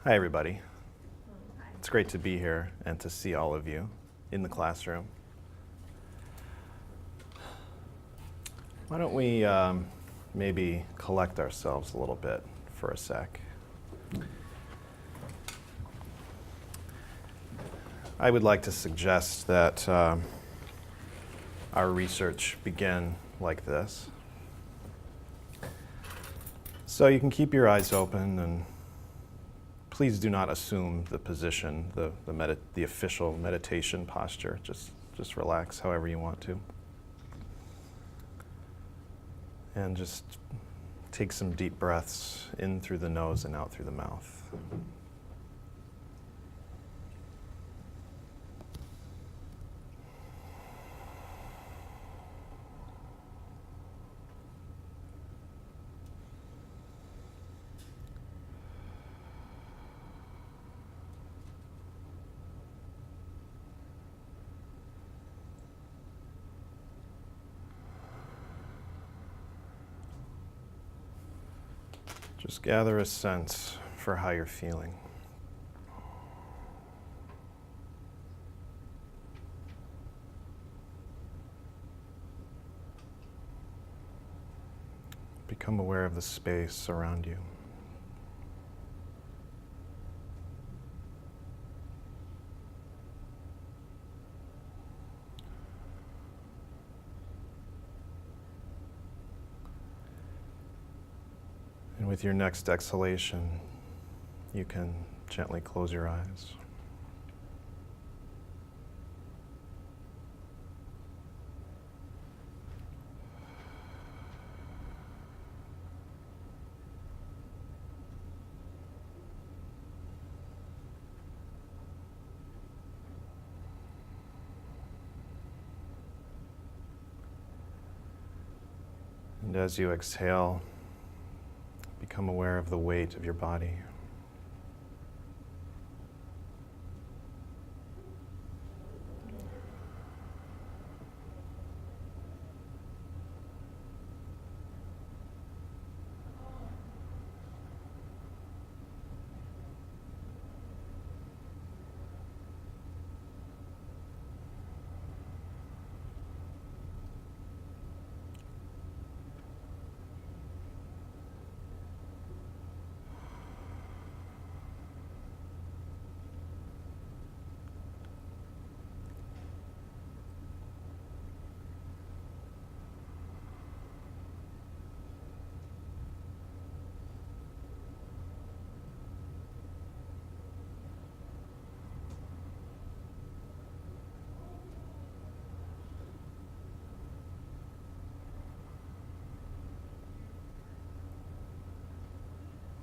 Hi, everybody. It's great to be here and to see all of you in the classroom. Why don't we maybe collect ourselves a little bit for a sec. I would like to suggest that our research begin like this. So you can keep your eyes open and please do not assume the position, the official meditation posture. Just relax however you want to. And just take some deep breaths in through the nose and out through the mouth. Just gather a sense for how you're feeling. Become aware of the space around you. And with your next exhalation, you can gently close your eyes. And as you exhale, become aware of the weight of your body.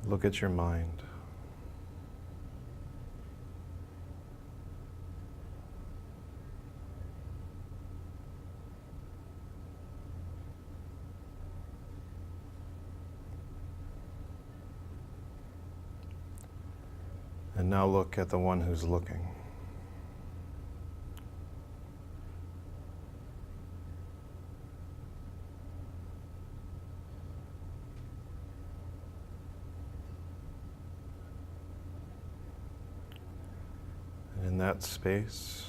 Look at your mind. And now look at the one who's looking. In that space,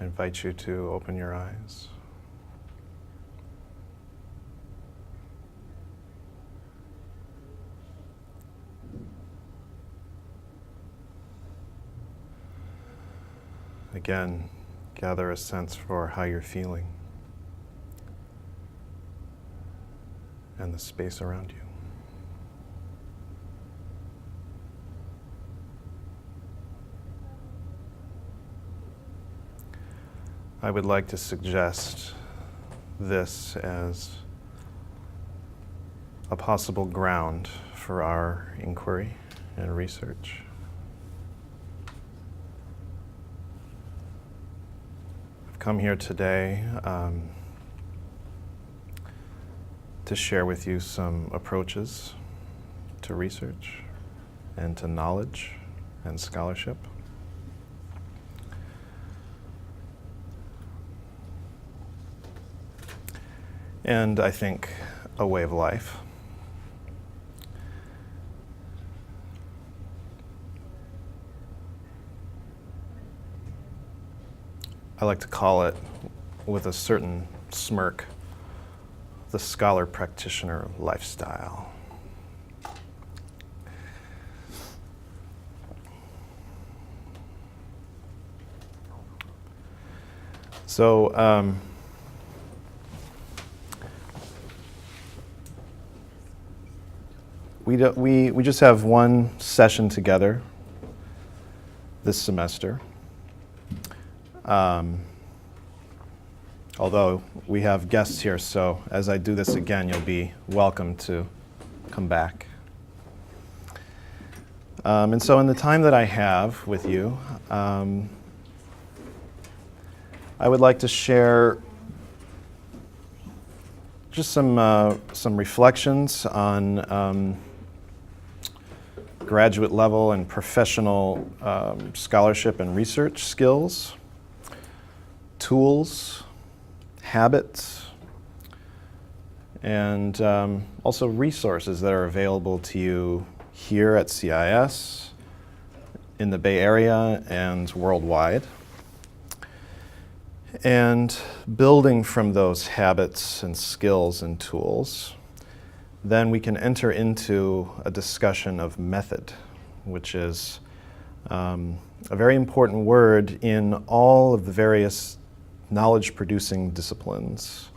I invite you to open your eyes. Again, gather a sense for how you're feeling and the space around you. I would like to suggest this as a possible ground for our inquiry and research. I've come here today to share with you some approaches to research and to knowledge and scholarship. And I think a way of life. I like to call it with a certain smirk, the scholar practitioner lifestyle. So, we just have one session together this semester. Although we have guests here, so as I do this again, you'll be welcome to come back. And so in the time that I have with you, I would like to share just some reflections on graduate level and professional scholarship and research skills, tools, habits, and also resources that are available to you here at CIS, in the Bay Area, and worldwide. And building from those habits and skills and tools, then we can enter into a discussion of method, which is a very important word in all of the various knowledge-producing disciplines,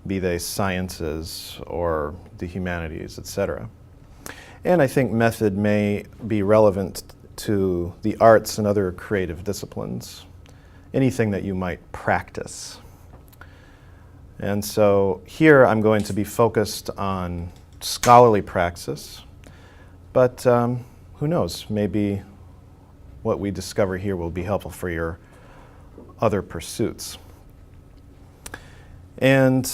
be they sciences or the humanities, etc. And I think method may be relevant to the arts and other creative disciplines, anything that you might practice. And so here I'm going to be focused on scholarly praxis, but who knows, maybe what we discover here will be helpful for your other pursuits. And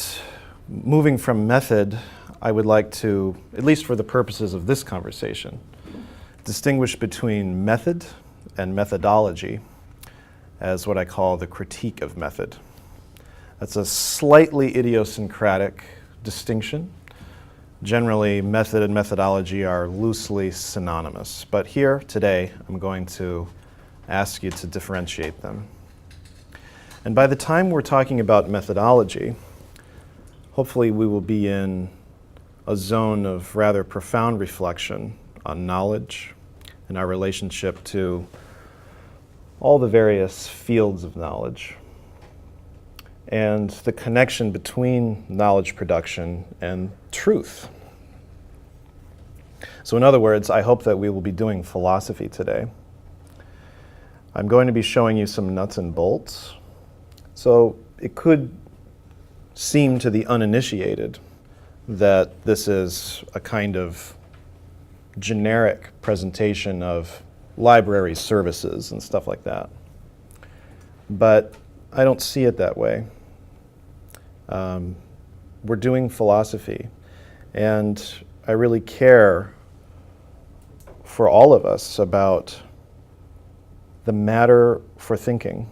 moving from method, I would like to, at least for the purposes of this conversation, distinguish between method and methodology as what I call the critique of method. That's a slightly idiosyncratic distinction. Generally, method and methodology are loosely synonymous, but here today I'm going to ask you to differentiate them. And by the time we're talking about methodology, hopefully we will be in a zone of rather profound reflection on knowledge and our relationship to all the various fields of knowledge and the connection between knowledge production and truth. So in other words, I hope that we will be doing philosophy today. I'm going to be showing you some nuts and bolts. So it could seem to the uninitiated that this is a kind of generic presentation of library services and stuff like that. But I don't see it that way. We're doing philosophy, and I really care for all of us about the matter for thinking.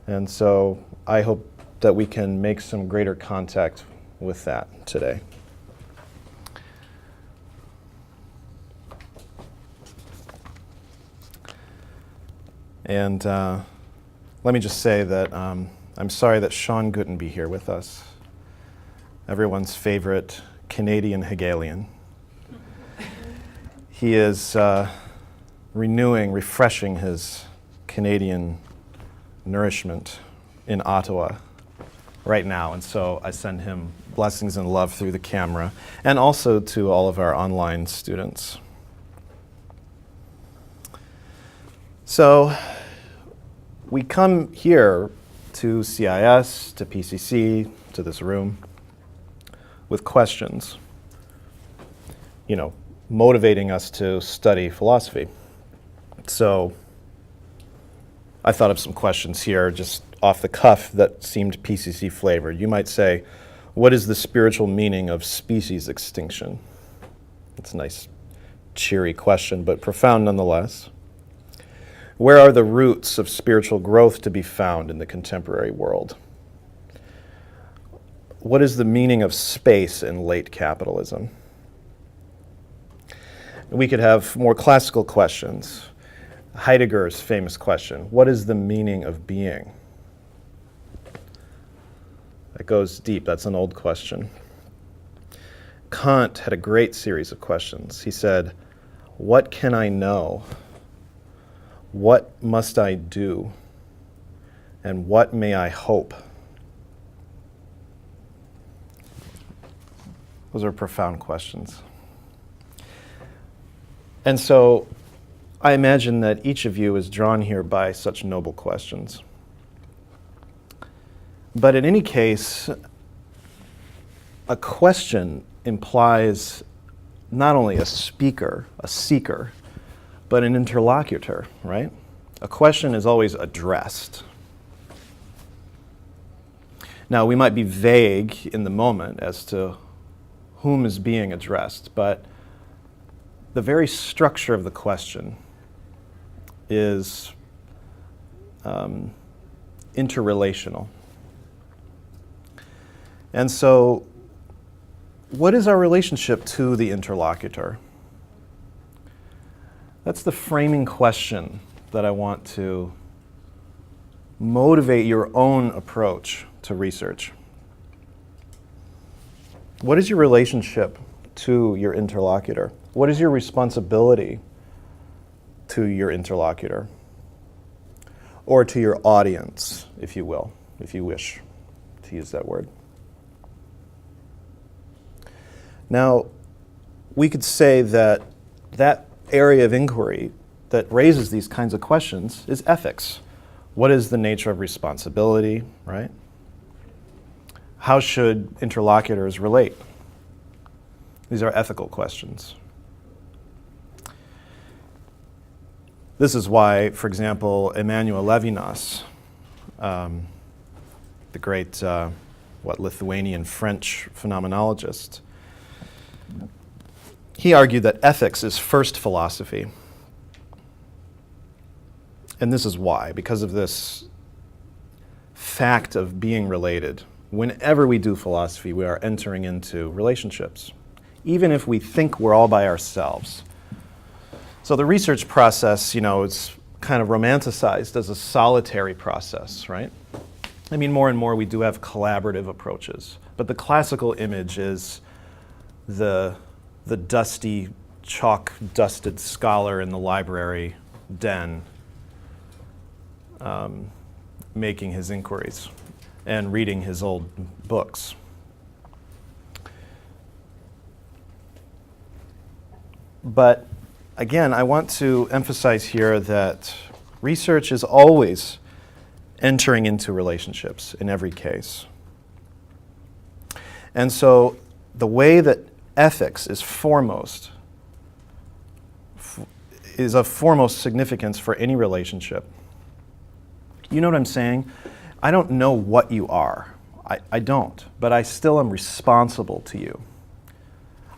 And so I hope that we can make some greater contact with that today. And let me just say that I'm sorry that Sean couldn't be here with us, everyone's favorite Canadian Hegelian. He is refreshing his Canadian nourishment in Ottawa right now, and so I send him blessings and love through the camera, and also to all of our online students. So we come here to CIS, to PCC, to this room, with questions, motivating us to study philosophy. So I thought of some questions here just off the cuff that seemed PCC flavored. You might say, what is the spiritual meaning of species extinction? It's a nice, cheery question, but profound nonetheless. Where are the roots of spiritual growth to be found in the contemporary world? What is the meaning of space in late capitalism? We could have more classical questions. Heidegger's famous question, what is the meaning of being? That goes deep. That's an old question. Kant had a great series of questions. He said, what can I know? What must I do? And what may I hope? Those are profound questions. And so I imagine that each of you is drawn here by such noble questions. But in any case, a question implies not only a speaker, a seeker, but an interlocutor, right? A question is always addressed. Now, we might be vague in the moment as to whom is being addressed, but the very structure of the question is interrelational. And so, what is our relationship to the interlocutor? That's the framing question that I want to motivate your own approach to research. What is your relationship to your interlocutor? What is your responsibility to your interlocutor? Or to your audience, if you will, if you wish to use that word. Now, we could say that that area of inquiry that raises these kinds of questions is ethics. What is the nature of responsibility, right? How should interlocutors relate? These are ethical questions. This is why, for example, Emmanuel Levinas, the great Lithuanian-French phenomenologist, he argued that ethics is first philosophy. And this is why, because of this fact of being related. Whenever we do philosophy, we are entering into relationships, even if we think we're all by ourselves. So the research process, is kind of romanticized as a solitary process, right? I mean, more and more we do have collaborative approaches, but the classical image is the dusty, chalk-dusted scholar in the library den making his inquiries and reading his old books. But again, I want to emphasize here that research is always entering into relationships in every case. And so the way that ethics is of foremost significance for any relationship. You know what I'm saying? I don't know what you are. I don't, but I still am responsible to you.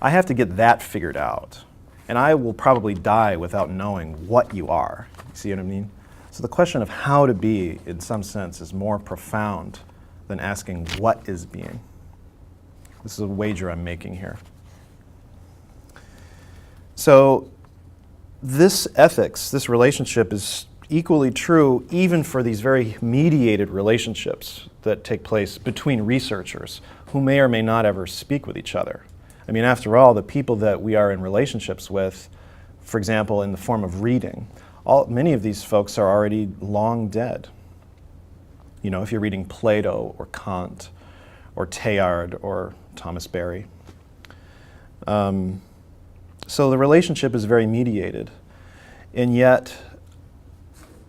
I have to get that figured out. And I will probably die without knowing what you are. You see what I mean? So the question of how to be, in some sense, is more profound than asking what is being. This is a wager I'm making here. So this ethics, this relationship is equally true even for these very mediated relationships that take place between researchers who may or may not ever speak with each other. I mean, after all, the people that we are in relationships with, for example, in the form of reading, many of these folks are already long dead. If you're reading Plato or Kant or Teilhard or Thomas Berry. So the relationship is very mediated, and yet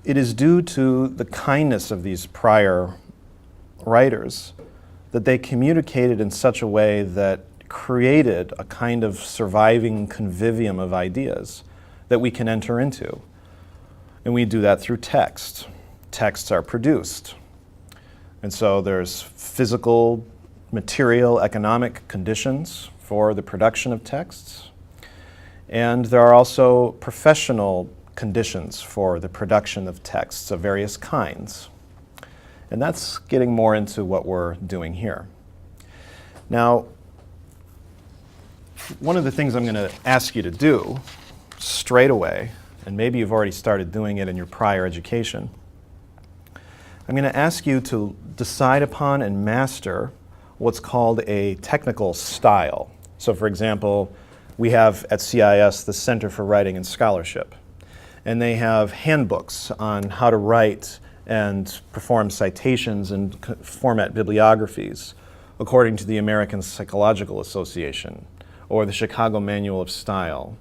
it is due to the kindness of these prior writers that they communicated in such a way that created a kind of surviving convivium of ideas that we can enter into. And we do that through text. Texts are produced. And so there's physical, material, economic conditions for the production of texts. And there are also professional conditions for the production of texts of various kinds. And that's getting more into what we're doing here. Now, one of the things I'm going to ask you to do straight away and maybe you've already started doing it in your prior education. I'm going to ask you to decide upon and master what's called a technical style. So for example, we have at CIS the Center for Writing and Scholarship, and they have handbooks on how to write and perform citations and format bibliographies according to the American Psychological Association, or the Chicago Manual of Style,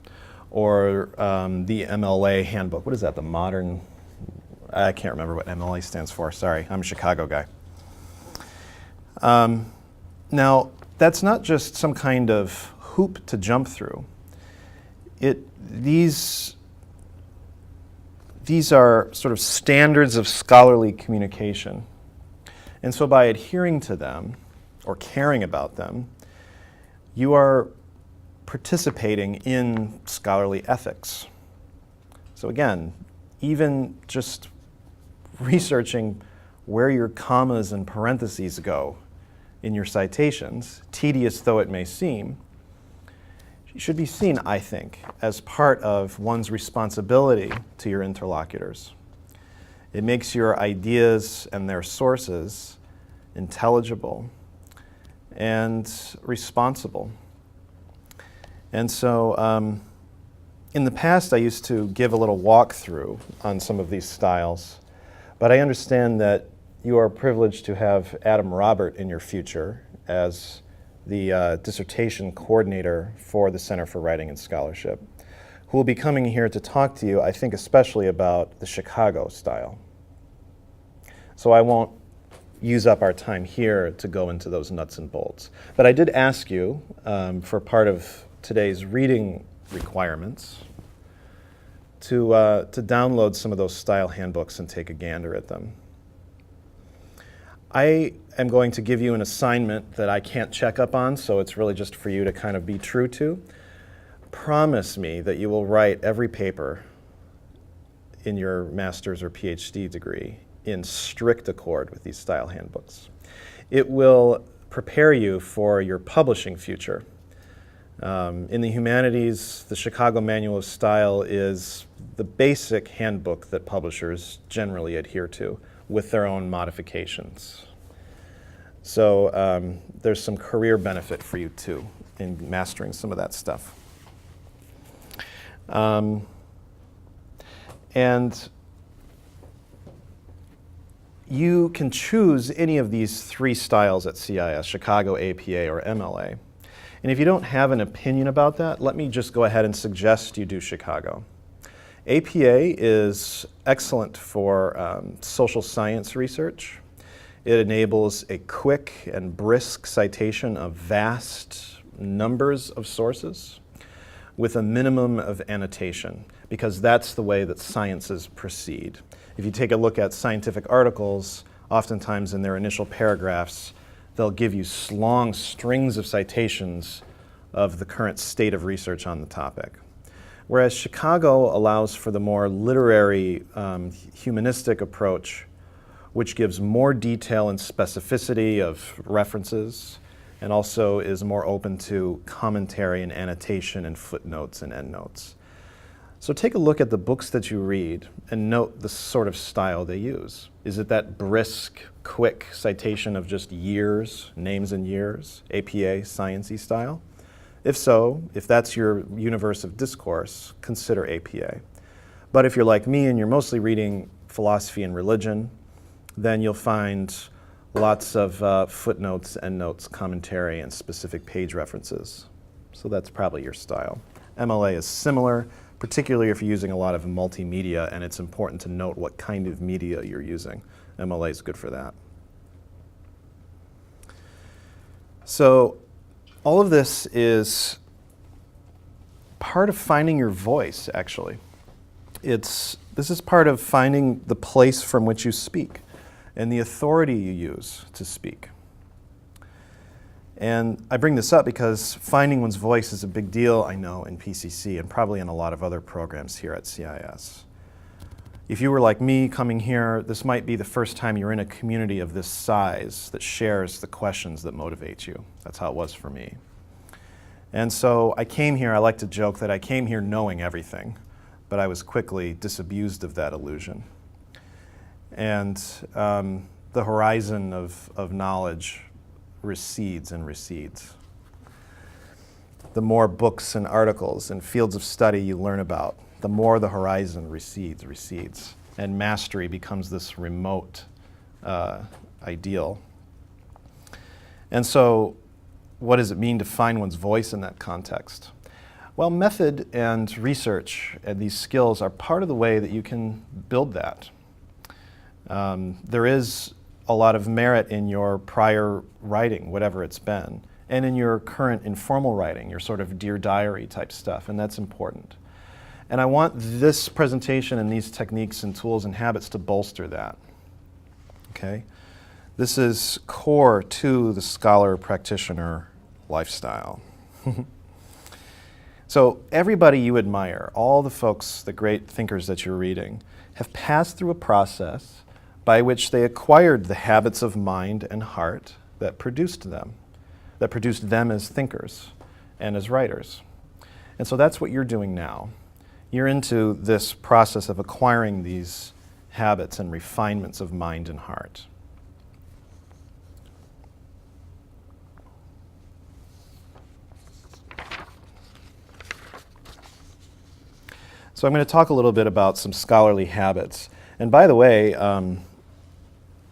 or the MLA handbook. What is that, the modern? I can't remember what MLA stands for, sorry, I'm a Chicago guy. Now, that's not just some kind of hoop to jump through. These are sort of standards of scholarly communication. And so by adhering to them, or caring about them, you are participating in scholarly ethics. So again, even just researching where your commas and parentheses go in your citations, tedious though it may seem, should be seen, I think, as part of one's responsibility to your interlocutors. It makes your ideas and their sources intelligible and responsible. And so in the past I used to give a little walkthrough on some of these styles, but I understand that you are privileged to have Adam Robert in your future as the dissertation coordinator for the Center for Writing and Scholarship, who will be coming here to talk to you, I think especially about the Chicago style. So I won't use up our time here to go into those nuts and bolts. But I did ask you, for part of today's reading requirements, to download some of those style handbooks and take a gander at them. I am going to give you an assignment that I can't check up on, so it's really just for you to kind of be true to. Promise me that you will write every paper in your master's or PhD degree in strict accord with these style handbooks. It will prepare you for your publishing future. In the humanities, the Chicago Manual of Style is the basic handbook that publishers generally adhere to, with their own modifications. So there's some career benefit for you too in mastering some of that stuff. And you can choose any of these three styles at CIS, Chicago, APA, or MLA. And if you don't have an opinion about that, let me just go ahead and suggest you do Chicago. APA is excellent for social science research. It enables a quick and brisk citation of vast numbers of sources with a minimum of annotation, because that's the way that sciences proceed. If you take a look at scientific articles, oftentimes in their initial paragraphs, they'll give you long strings of citations of the current state of research on the topic. Whereas Chicago allows for the more literary, humanistic approach, which gives more detail and specificity of references, and also is more open to commentary and annotation and footnotes and endnotes. So take a look at the books that you read and note the sort of style they use. Is it that brisk, quick citation of just years, names and years, APA, science-y style? If so, if that's your universe of discourse, consider APA. But if you're like me and you're mostly reading philosophy and religion, then you'll find lots of footnotes, endnotes, commentary, and specific page references. So that's probably your style. MLA is similar, particularly if you're using a lot of multimedia, and it's important to note what kind of media you're using. MLA is good for that. So all of this is part of finding your voice, actually. This is part of finding the place from which you speak and the authority you use to speak. And I bring this up because finding one's voice is a big deal, I know, in PCC and probably in a lot of other programs here at CIS. If you were like me coming here, this might be the first time you're in a community of this size that shares the questions that motivate you. That's how it was for me. And so I came here, I like to joke that I came here knowing everything, but I was quickly disabused of that illusion. And the horizon of knowledge recedes and recedes. The more books and articles and fields of study you learn about, the more the horizon recedes, and mastery becomes this remote ideal. And so, what does it mean to find one's voice in that context? Well, method and research and these skills are part of the way that you can build that. There is a lot of merit in your prior writing, whatever it's been, and in your current informal writing, your sort of Dear Diary type stuff, and that's important. And I want this presentation and these techniques and tools and habits to bolster that. Okay? This is core to the scholar-practitioner lifestyle. So everybody you admire, all the folks, the great thinkers that you're reading, have passed through a process by which they acquired the habits of mind and heart that produced them as thinkers and as writers. And so that's what you're doing now. You're into this process of acquiring these habits and refinements of mind and heart. So I'm going to talk a little bit about some scholarly habits. And by the way,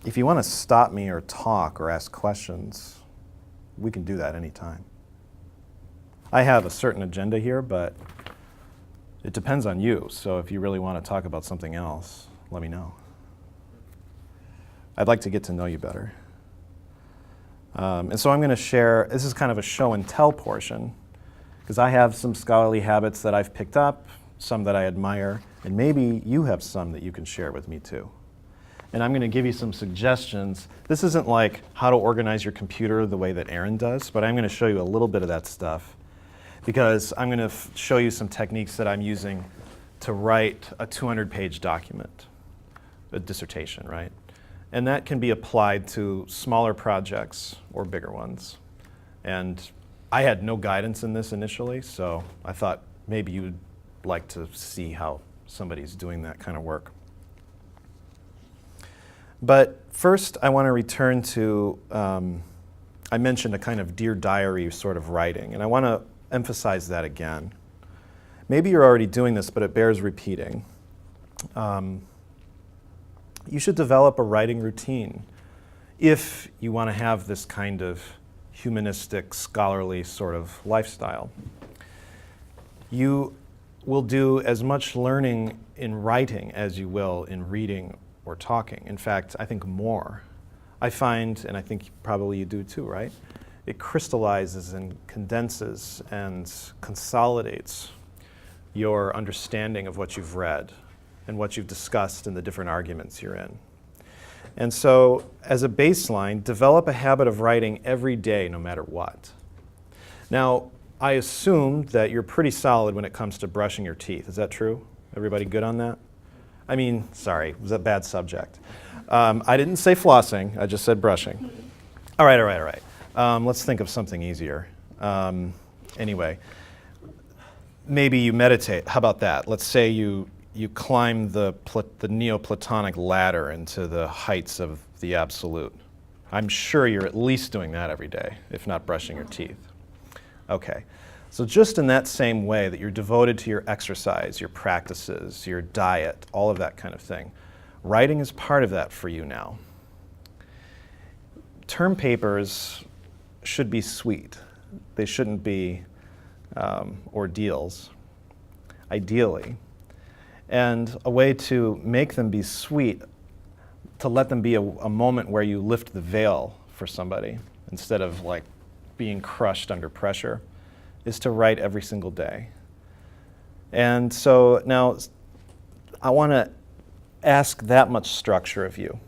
if you want to stop me or talk or ask questions, we can do that anytime. I have a certain agenda here, but it depends on you. So if you really want to talk about something else, let me know. I'd like to get to know you better. And so I'm going to share, this is kind of a show and tell portion, because I have some scholarly habits that I've picked up, some that I admire, and maybe you have some that you can share with me too. And I'm going to give you some suggestions. This isn't like how to organize your computer the way that Aaron does, but I'm going to show you a little bit of that stuff, because I'm going to show you some techniques that I'm using to write a 200-page document, a dissertation, right? And that can be applied to smaller projects or bigger ones. And I had no guidance in this initially, so I thought maybe you would like to see how somebody's doing that kind of work. But first, I want to return to, I mentioned a kind of Dear Diary sort of writing, and I want to emphasize that again. Maybe you're already doing this, but it bears repeating. You should develop a writing routine if you want to have this kind of humanistic, scholarly sort of lifestyle. You will do as much learning in writing as you will in reading or talking. In fact, I think more. I find, and I think probably you do too, right? It crystallizes and condenses and consolidates your understanding of what you've read and what you've discussed in the different arguments you're in. And so, as a baseline, develop a habit of writing every day, no matter what. Now, I assume that you're pretty solid when it comes to brushing your teeth. Is that true? Everybody good on that? I mean, sorry, it was a bad subject. I didn't say flossing, I just said brushing. All right. Let's think of something easier. Anyway, maybe you meditate. How about that? Let's say you climb the Neoplatonic ladder into the heights of the absolute. I'm sure you're at least doing that every day, if not brushing your teeth. Okay, so just in that same way that you're devoted to your exercise, your practices, your diet, all of that kind of thing, writing is part of that for you now. Term papers should be sweet. They shouldn't be ordeals, ideally. And a way to make them be sweet, to let them be a moment where you lift the veil for somebody instead of like being crushed under pressure, is to write every single day. And so now I want to ask that much structure of you.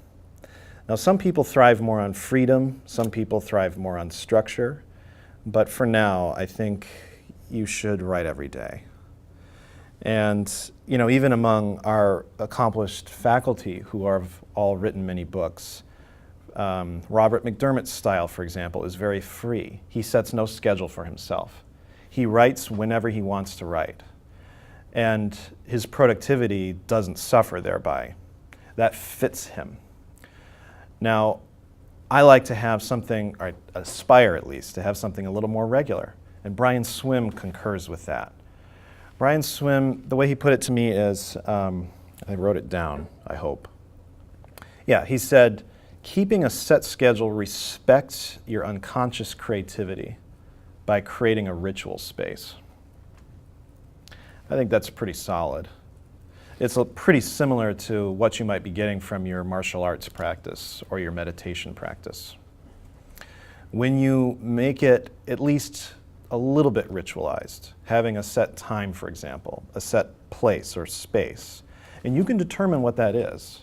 Now some people thrive more on freedom, some people thrive more on structure, but for now I think you should write every day. And you know, even among our accomplished faculty who have all written many books, Robert McDermott's style, for example, is very free. He sets no schedule for himself. He writes whenever he wants to write. and his productivity doesn't suffer thereby. That fits him. Now, I like to have something, or aspire at least, to have something a little more regular, and Brian Swim concurs with that. Brian Swim, the way he put it to me is, I wrote it down, I hope. Yeah, he said, keeping a set schedule respects your unconscious creativity by creating a ritual space. I think that's pretty solid. It's pretty similar to what you might be getting from your martial arts practice or your meditation practice. When you make it at least a little bit ritualized, having a set time, for example, a set place or space, and you can determine what that is.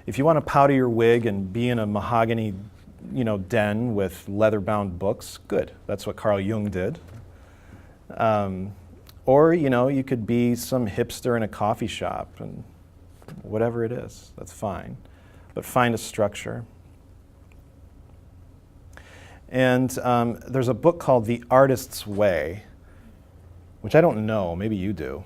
If you want to powder your wig and be in a mahogany, den with leather-bound books, good. That's what Carl Jung did. Or, you could be some hipster in a coffee shop, and whatever it is, that's fine. But find a structure. And there's a book called The Artist's Way, which I don't know, maybe you do.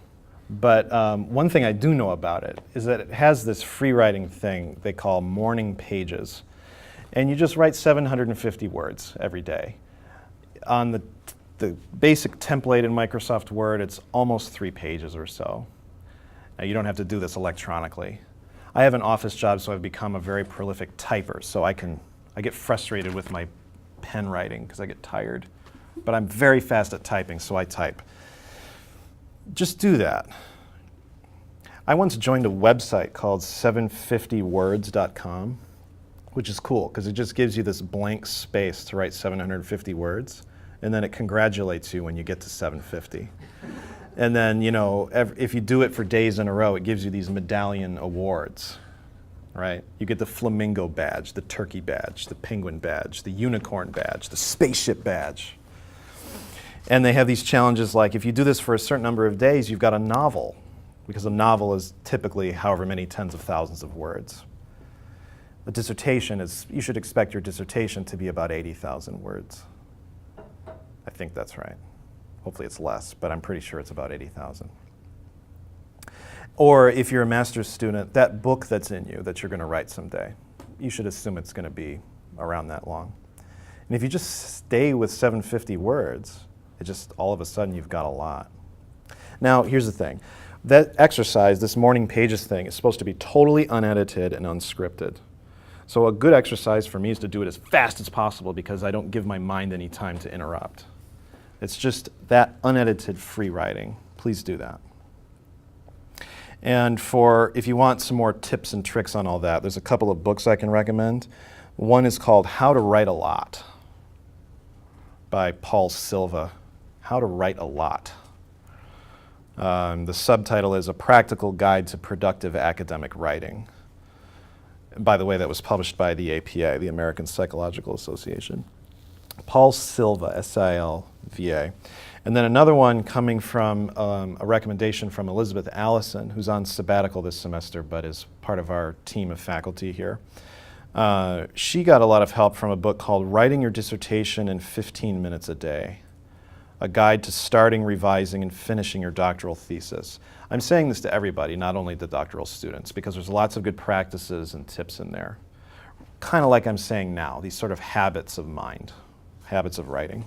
But one thing I do know about it is that it has this free writing thing they call morning pages. And you just write 750 words every day. On the basic template in Microsoft Word, it's almost 3 pages or so. Now, you don't have to do this electronically. I have an office job, so I've become a very prolific typer. So I get frustrated with my pen writing because I get tired. But I'm very fast at typing, so I type. Just do that. I once joined a website called 750words.com, which is cool because it just gives you this blank space to write 750 words, and then it congratulates you when you get to 750. And then, if you do it for days in a row, it gives you these medallion awards, right? You get the flamingo badge, the turkey badge, the penguin badge, the unicorn badge, the spaceship badge. And they have these challenges like, if you do this for a certain number of days, you've got a novel, because a novel is typically however many tens of thousands of words. A dissertation is, you should expect your dissertation to be about 80,000 words. I think that's right. Hopefully it's less, but I'm pretty sure it's about 80,000. Or if you're a master's student, that book that's in you that you're going to write someday, you should assume it's going to be around that long. And if you just stay with 750 words, it just all of a sudden you've got a lot. Now, here's the thing. That exercise, this morning pages thing, is supposed to be totally unedited and unscripted. So a good exercise for me is to do it as fast as possible because I don't give my mind any time to interrupt. It's just that unedited free writing. Please do that. And if you want some more tips and tricks on all that, there's a couple of books I can recommend. One is called How to Write a Lot by Paul Silva. How to Write a Lot. The subtitle is A Practical Guide to Productive Academic Writing. And by the way, that was published by the APA, the American Psychological Association. Paul Silva, S-I-L-V-A. And then another one coming from a recommendation from Elizabeth Allison, who's on sabbatical this semester but is part of our team of faculty here. She got a lot of help from a book called Writing Your Dissertation in 15 Minutes a Day, a guide to starting, revising, and finishing your doctoral thesis. I'm saying this to everybody, not only the doctoral students, because there's lots of good practices and tips in there. Kind of like I'm saying now, these sort of habits of mind, habits of writing.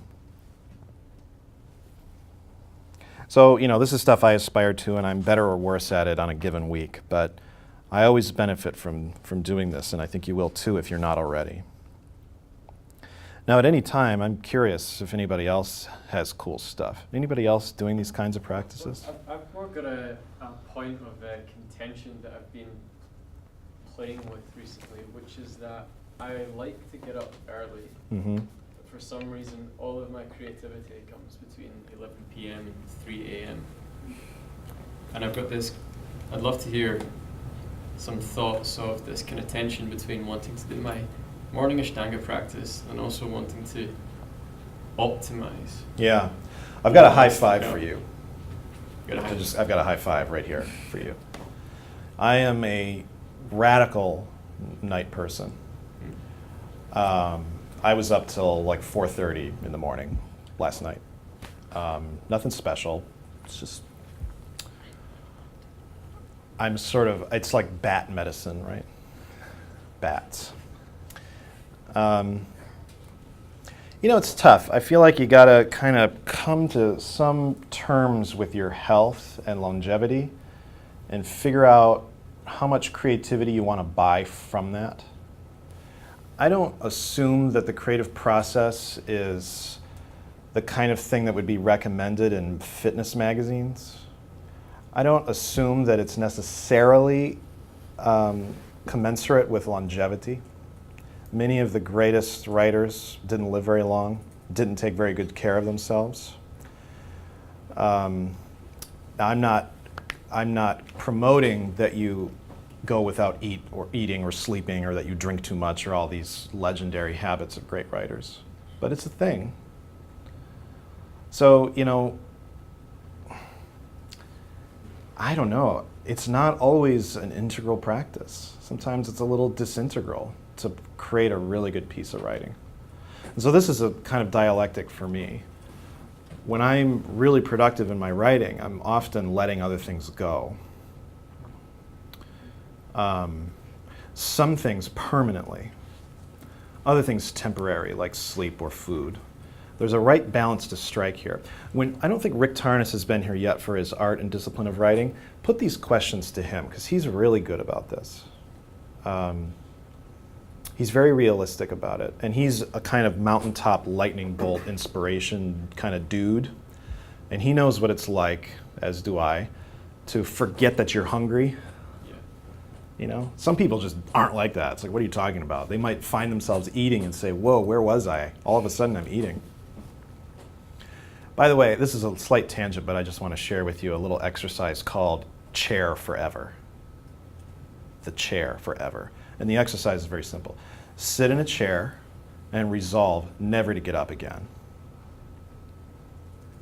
So, this is stuff I aspire to, and I'm better or worse at it on a given week, but I always benefit from doing this, and I think you will too if you're not already. Now, at any time, I'm curious if anybody else has cool stuff. Anybody else doing these kinds of practices? I've more got a point of contention that I've been playing with recently, which is that I like to get up early. Mm-hmm. But for some reason, all of my creativity comes between 11 p.m. and 3 a.m. And I've got this, I'd love to hear some thoughts of this kind of tension between wanting to do my morning Ashtanga practice and also wanting to optimize. Yeah. I've got a high five for you. I've got a high five right here for you. I am a radical night person. I was up till like 4:30 in the morning last night. Nothing special. It's just I'm sort of, it's like bat medicine, right? Bats. You know, it's tough. I feel like you gotta kind of come to some terms with your health and longevity and figure out how much creativity you want to buy from that. I don't assume that the creative process is the kind of thing that would be recommended in fitness magazines. I don't assume that it's necessarily commensurate with longevity. Many of the greatest writers didn't live very long, didn't take very good care of themselves. I'm not promoting that you go without eating or sleeping, or that you drink too much, or all these legendary habits of great writers. But it's a thing. So, you know, I don't know. It's not always an integral practice. Sometimes it's a little disintegral to create a really good piece of writing. And so this is a kind of dialectic for me. When I'm really productive in my writing, I'm often letting other things go. Some things permanently, other things temporary, like sleep or food. There's a right balance to strike here. I don't think Rick Tarnas has been here yet for his art and discipline of writing. Put these questions to him, because he's really good about this. He's very realistic about it, and he's a kind of mountaintop lightning bolt inspiration kind of dude, and he knows what it's like, as do I, to forget that you're hungry. You know, some people just aren't like that. It's like, what are you talking about? They might find themselves eating and say, whoa, where was I? All of a sudden I'm eating. By the way, this is a slight tangent, but I just want to share with you a little exercise called Chair Forever. The chair forever. And the exercise is very simple. Sit in a chair and resolve never to get up again.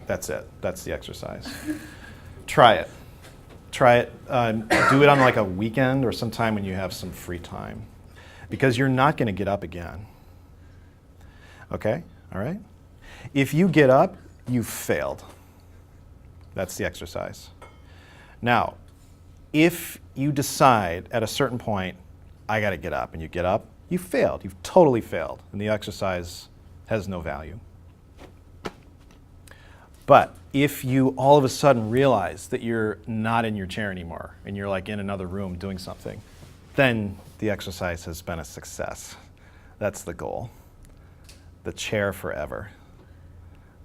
That's it. That's the exercise. Try it. Try it. Do it on like a weekend or sometime when you have some free time, because you're not going to get up again. Okay? All right? If you get up, you've failed. That's the exercise. Now, if you decide at a certain point, I got to get up, and you get up, you failed. You've totally failed, and the exercise has no value. But if you all of a sudden realize that you're not in your chair anymore and you're like in another room doing something, then the exercise has been a success. That's the goal. The chair forever.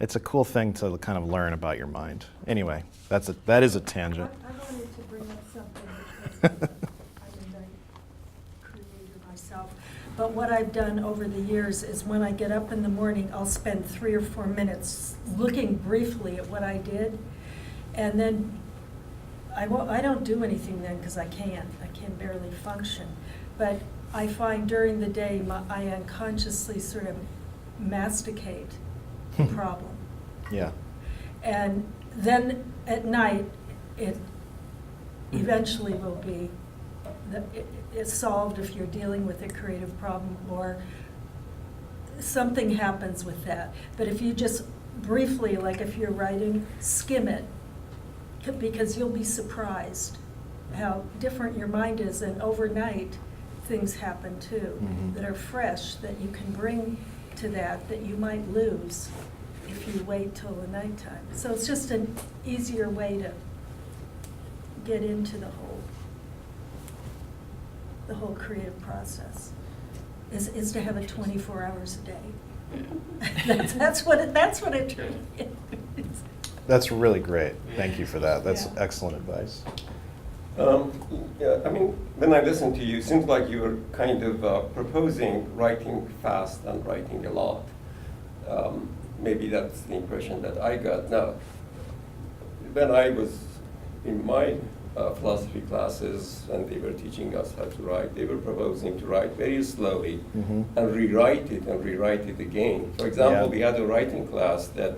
It's a cool thing to kind of learn about your mind. Anyway, that is a tangent. I wanted to bring up something because I'm a creator myself. But what I've done over the years is when I get up in the morning, I'll spend 3 or 4 minutes looking briefly at what I did. And then I don't do anything then because I can barely function. But I find during the day I unconsciously sort of masticate the problem. Yeah. And then at night, it eventually will be, it's solved if you're dealing with a creative problem or something happens with that. But if you just briefly, like if you're writing, skim it, because you'll be surprised how different your mind is, and overnight things happen too that are fresh that you can bring to that you might lose if you wait till the nighttime. So it's just an easier way to get into the whole creative process is to have it 24 hours a day. that's what it is. That's really great. Thank you for that. That's excellent advice. Yeah, I mean, when I listen to you, it seems like you're kind of proposing writing fast and writing a lot. Maybe that's the impression that I got. Now, when I was in my philosophy classes and they were teaching us how to write, they were proposing to write very slowly and rewrite it again. For example, we had a writing class that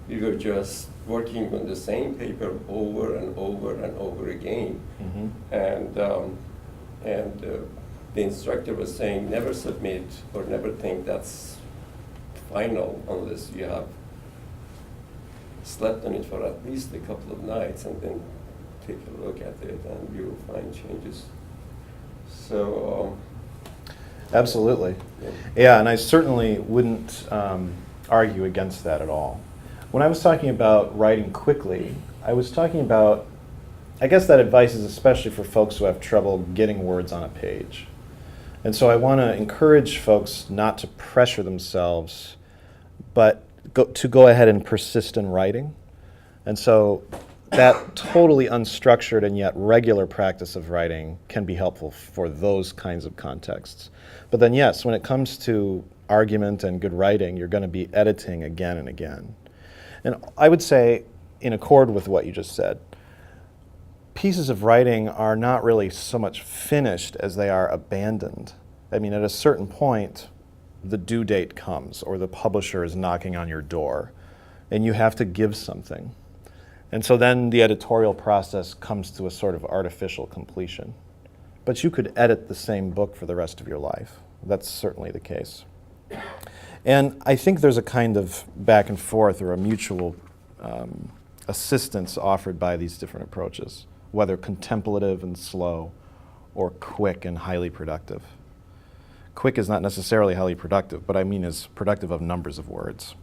we were just working on the same paper over and over and over again. And the instructor was saying, never submit or never think that's final unless you have slept on it for at least a couple of nights and then take a look at it and you will find changes. So, Absolutely. yeah. Yeah, and I certainly wouldn't argue against that at all. When I was talking about writing quickly, I was talking about, I guess that advice is especially for folks who have trouble getting words on a page. And so I want to encourage folks not to pressure themselves, but to go ahead and persist in writing. And so that totally unstructured and yet regular practice of writing can be helpful for those kinds of contexts. But then yes, when it comes to argument and good writing, you're going to be editing again and again. And I would say, in accord with what you just said, pieces of writing are not really so much finished as they are abandoned. I mean, at a certain point, the due date comes or the publisher is knocking on your door and you have to give something. And so then the editorial process comes to a sort of artificial completion. But you could edit the same book for the rest of your life. That's certainly the case. And I think there's a kind of back and forth or a mutual assistance offered by these different approaches, whether contemplative and slow or quick and highly productive. Quick is not necessarily highly productive, but I mean is productive of numbers of words.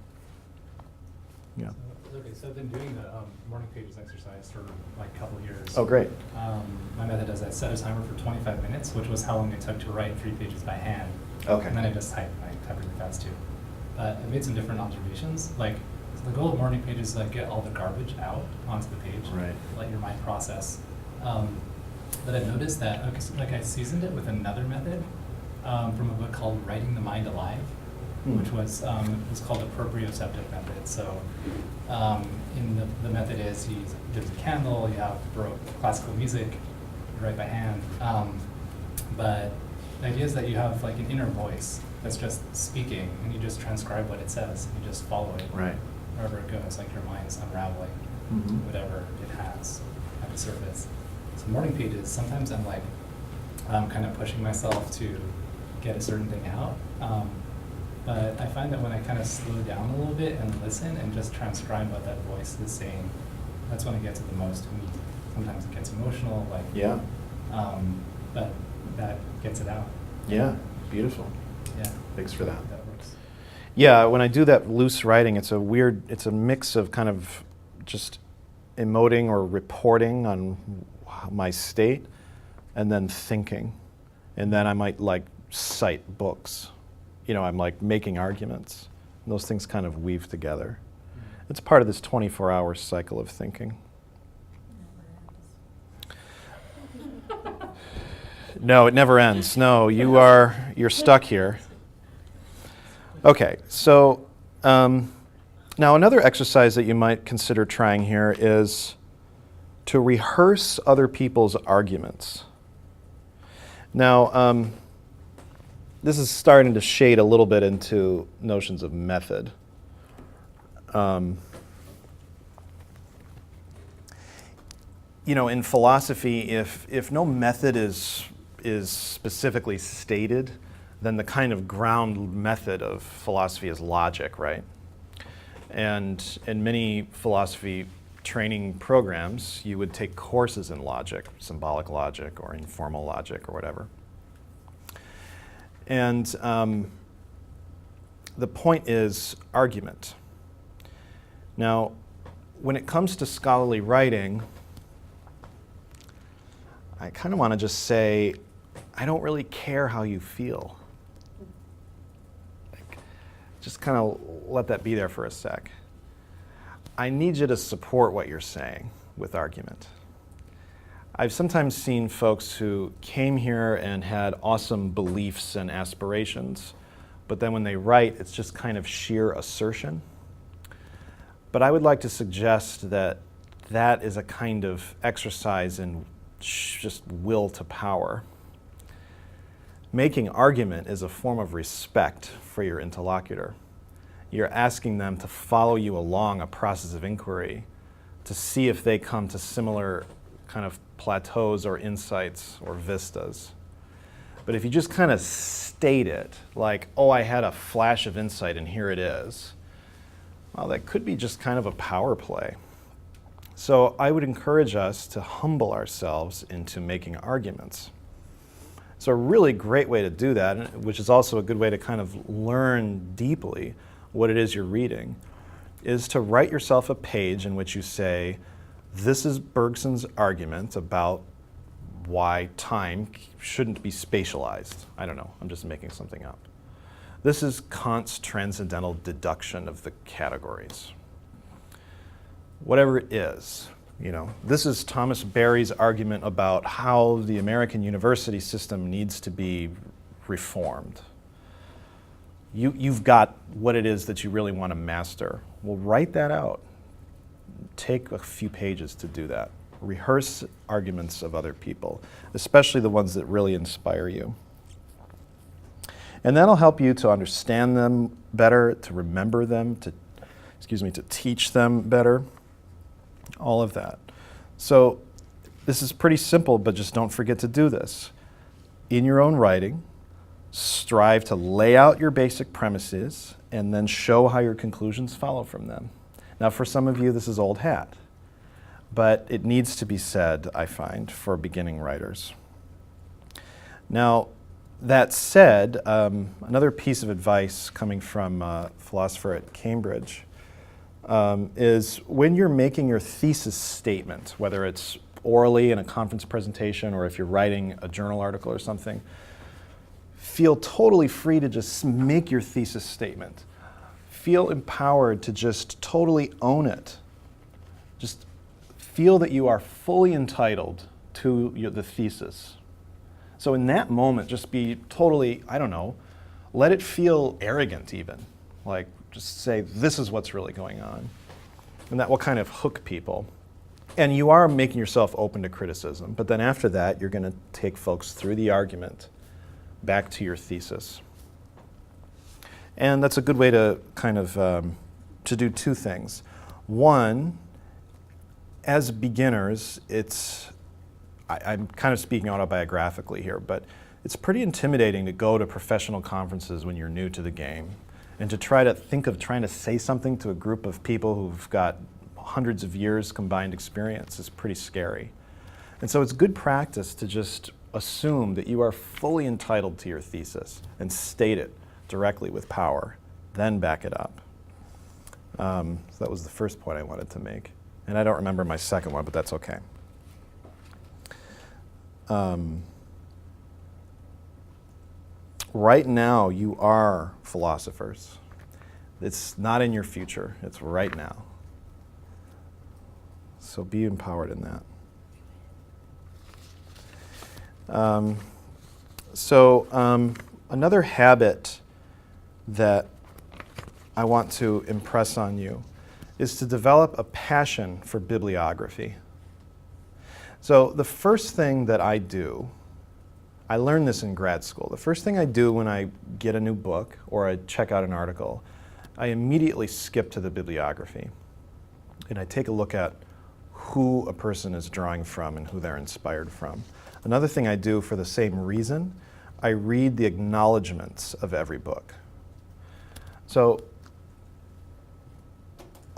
Yeah. Okay, so I've been doing the morning pages exercise for like a couple years. Oh, great. My method is I set a timer for 25 minutes, which was how long it took to write 3 pages by hand. Okay. And then I just type really fast too. But I made some different observations. Like, so the goal of morning pages is like get all the garbage out onto the page. Right. Let your mind process. But I noticed that, okay, so like I seasoned it with another method from a book called Writing the Mind Alive, which was called the proprioceptive method. So in the method is there's a candle, you have Baroque classical music, you write by hand. But the idea is that you have like an inner voice that's just speaking, and you just transcribe what it says, and you just follow it Right. wherever it goes, like your mind's unraveling whatever it has at the surface. So morning pages, sometimes I'm like kind of pushing myself to get a certain thing out. But I find that when I kind of slow down a little bit and listen and just transcribe what that voice is saying, that's when it gets to the most meat. Sometimes it gets emotional, like, Yeah. but that gets it out. Yeah. Beautiful. Yeah. Thanks for that. That works. Yeah, when I do that loose writing, it's a mix of kind of just emoting or reporting on my state and then thinking. And then I might like cite books. You know, I'm like making arguments. And those things kind of weave together. It's part of this 24-hour cycle of thinking. No, it never ends. No, you're stuck here. Okay, so now another exercise that you might consider trying here is to rehearse other people's arguments. Now, this is starting to shade a little bit into notions of method. You know, in philosophy, if no method is specifically stated, then the kind of ground method of philosophy is logic, right? And in many philosophy training programs, you would take courses in logic, symbolic logic or informal logic or whatever. And the point is argument. Now, when it comes to scholarly writing, I kind of want to just say, I don't really care how you feel. Like, just kind of let that be there for a sec. I need you to support what you're saying with argument. I've sometimes seen folks who came here and had awesome beliefs and aspirations, but then when they write, it's just kind of sheer assertion. But I would like to suggest that that is a kind of exercise in just will to power. Making argument is a form of respect for your interlocutor. You're asking them to follow you along a process of inquiry to see if they come to similar kind of plateaus or insights or vistas. But if you just kind of state it, like, oh, I had a flash of insight and here it is, well, that could be just kind of a power play. So I would encourage us to humble ourselves into making arguments. So a really great way to do that, which is also a good way to kind of learn deeply what it is you're reading, is to write yourself a page in which you say, this is Bergson's argument about why time shouldn't be spatialized. I don't know, I'm just making something up. This is Kant's transcendental deduction of the categories. Whatever it is, this is Thomas Berry's argument about how the American university system needs to be reformed. You've got what it is that you really want to master. Well, write that out. Take a few pages to do that. Rehearse arguments of other people, especially the ones that really inspire you. And that'll help you to understand them better, to remember them, to teach them better, all of that. So this is pretty simple, but just don't forget to do this. In your own writing, strive to lay out your basic premises and then show how your conclusions follow from them. Now, for some of you, this is old hat, but it needs to be said, I find, for beginning writers. Now, that said, another piece of advice coming from a philosopher at Cambridge is when you're making your thesis statement, whether it's orally in a conference presentation or if you're writing a journal article or something, feel totally free to just make your thesis statement. Feel empowered to just totally own it. Just feel that you are fully entitled to the thesis. So in that moment, just be totally, let it feel arrogant even. Like, just say, this is what's really going on. And that will kind of hook people. And you are making yourself open to criticism, but then after that, you're going to take folks through the argument back to your thesis. And that's a good way to kind of to do two things. One, as beginners, I'm kind of speaking autobiographically here, but it's pretty intimidating to go to professional conferences when you're new to the game and to try to think of trying to say something to a group of people who've got hundreds of years combined experience is pretty scary. And so it's good practice to just assume that you are fully entitled to your thesis and state it directly with power, then back it up. So that was the first point I wanted to make. And I don't remember my second one, but that's okay. Right now, you are philosophers. It's not in your future, it's right now. So be empowered in that. Another habit that I want to impress on you is to develop a passion for bibliography. So the first thing that I do, I learned this in grad school. The first thing I do when I get a new book or I check out an article, I immediately skip to the bibliography. And I take a look at who a person is drawing from and who they're inspired from. Another thing I do for the same reason, I read the acknowledgments of every book. So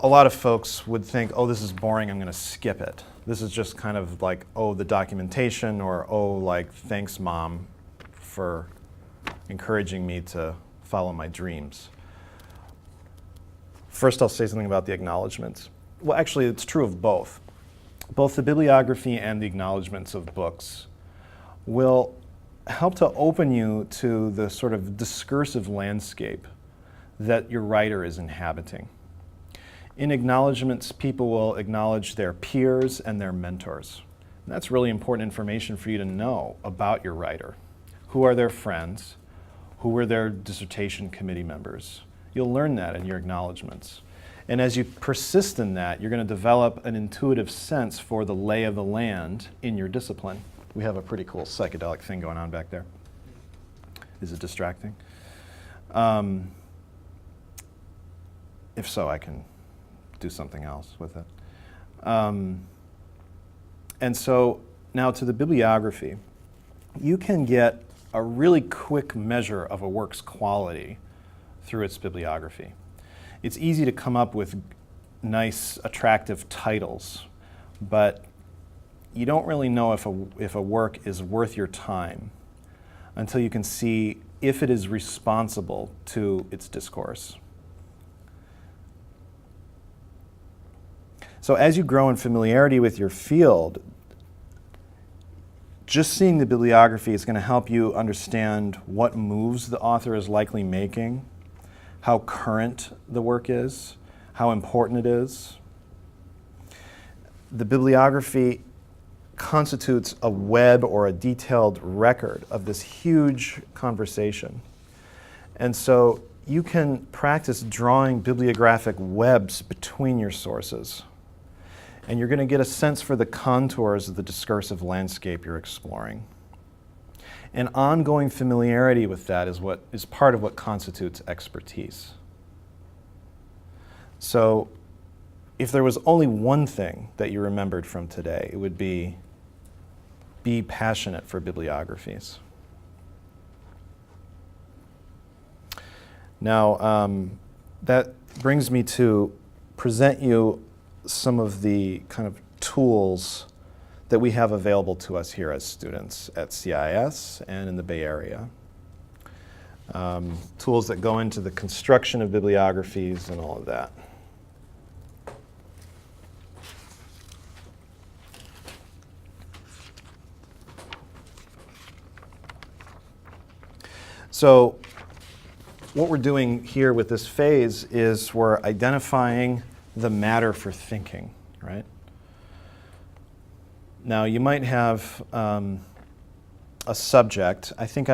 a lot of folks would think, oh, this is boring, I'm going to skip it. This is just kind of like, oh, the documentation, or oh, like, thanks, Mom, for encouraging me to follow my dreams. First, I'll say something about the acknowledgments. Well, actually, it's true of both. Both the bibliography and the acknowledgments of books will help to open you to the sort of discursive landscape that your writer is inhabiting. In acknowledgments, people will acknowledge their peers and their mentors. And that's really important information for you to know about your writer. Who are their friends? Who are their dissertation committee members? You'll learn that in your acknowledgments. And as you persist in that, you're going to develop an intuitive sense for the lay of the land in your discipline. We have a pretty cool psychedelic thing going on back there. Is it distracting? If so, I can do something else with it. And so now to the bibliography. You can get a really quick measure of a work's quality through its bibliography. It's easy to come up with nice, attractive titles, but you don't really know if a work is worth your time until you can see if it is responsible to its discourse. So as you grow in familiarity with your field, just seeing the bibliography is going to help you understand what moves the author is likely making, how current the work is, how important it is. The bibliography constitutes a web or a detailed record of this huge conversation. And so you can practice drawing bibliographic webs between your sources. And you're going to get a sense for the contours of the discursive landscape you're exploring. And ongoing familiarity with that is part of what constitutes expertise. So if there was only one thing that you remembered from today, it would be passionate for bibliographies. Now, that brings me to present you some of the kind of tools that we have available to us here as students at CIS and in the Bay Area. Tools that go into the construction of bibliographies and all of that. So what we're doing here with this phase is we're identifying the matter for thinking, right? Now you might have a subject. I think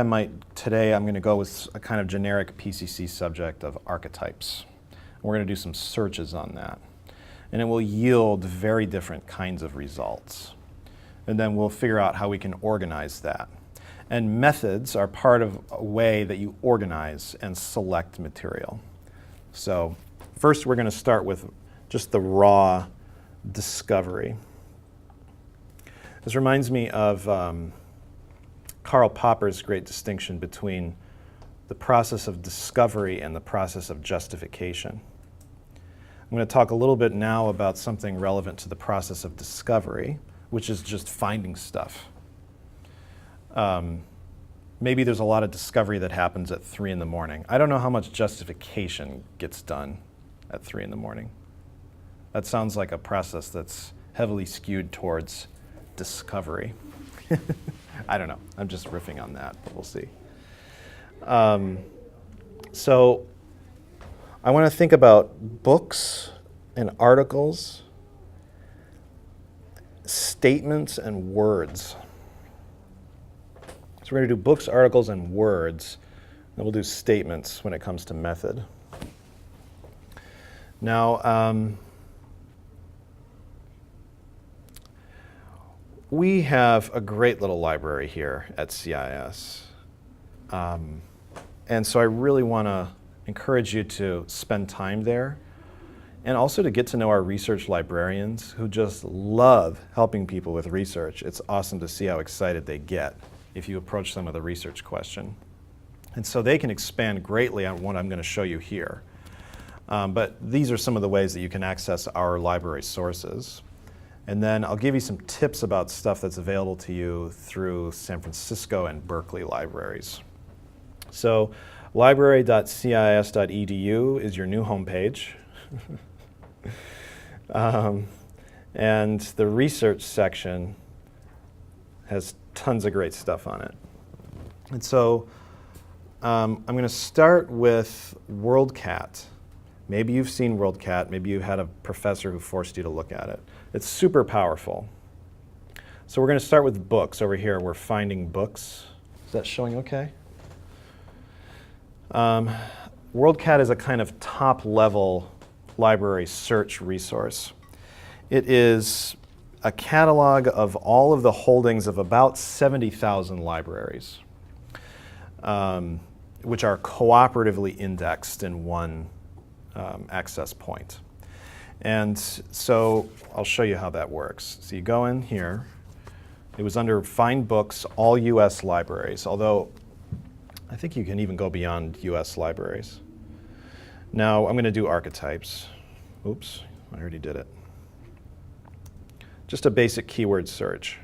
today I'm going to go with a kind of generic PCC subject of archetypes. We're going to do some searches on that. And it will yield very different kinds of results. And then we'll figure out how we can organize that. And methods are part of a way that you organize and select material. So first we're going to start with just the raw discovery. This reminds me of Karl Popper's great distinction between the process of discovery and the process of justification. I'm going to talk a little bit now about something relevant to the process of discovery, which is just finding stuff. Maybe there's a lot of discovery that happens at 3 in the morning. I don't know how much justification gets done at 3 in the morning. That sounds like a process that's heavily skewed towards discovery. I don't know. I'm just riffing on that, but we'll see. So I want to think about books and articles, statements and words. So we're going to do books, articles, and words. Then we'll do statements when it comes to method. Now, we have a great little library here at CIS. And so I really want to encourage you to spend time there and also to get to know our research librarians who just love helping people with research. It's awesome to see how excited they get if you approach them with a research question. And so they can expand greatly on what I'm going to show you here. But these are some of the ways that you can access our library sources. And then I'll give you some tips about stuff that's available to you through San Francisco and Berkeley libraries. So library.cis.edu is your new homepage. And the research section has tons of great stuff on it. And so I'm going to start with WorldCat. Maybe you've seen WorldCat. Maybe you had a professor who forced you to look at it. It's super powerful. So we're going to start with books. Over here, we're finding books. Is that showing okay? WorldCat is a kind of top-level library search resource. It is a catalog of all of the holdings of about 70,000 libraries, which are cooperatively indexed in one access point. And so I'll show you how that works. So you go in here. It was under Find Books, all US libraries, although I think you can even go beyond US libraries. Now I'm going to do archetypes. Oops, I already did it. just a basic keyword search.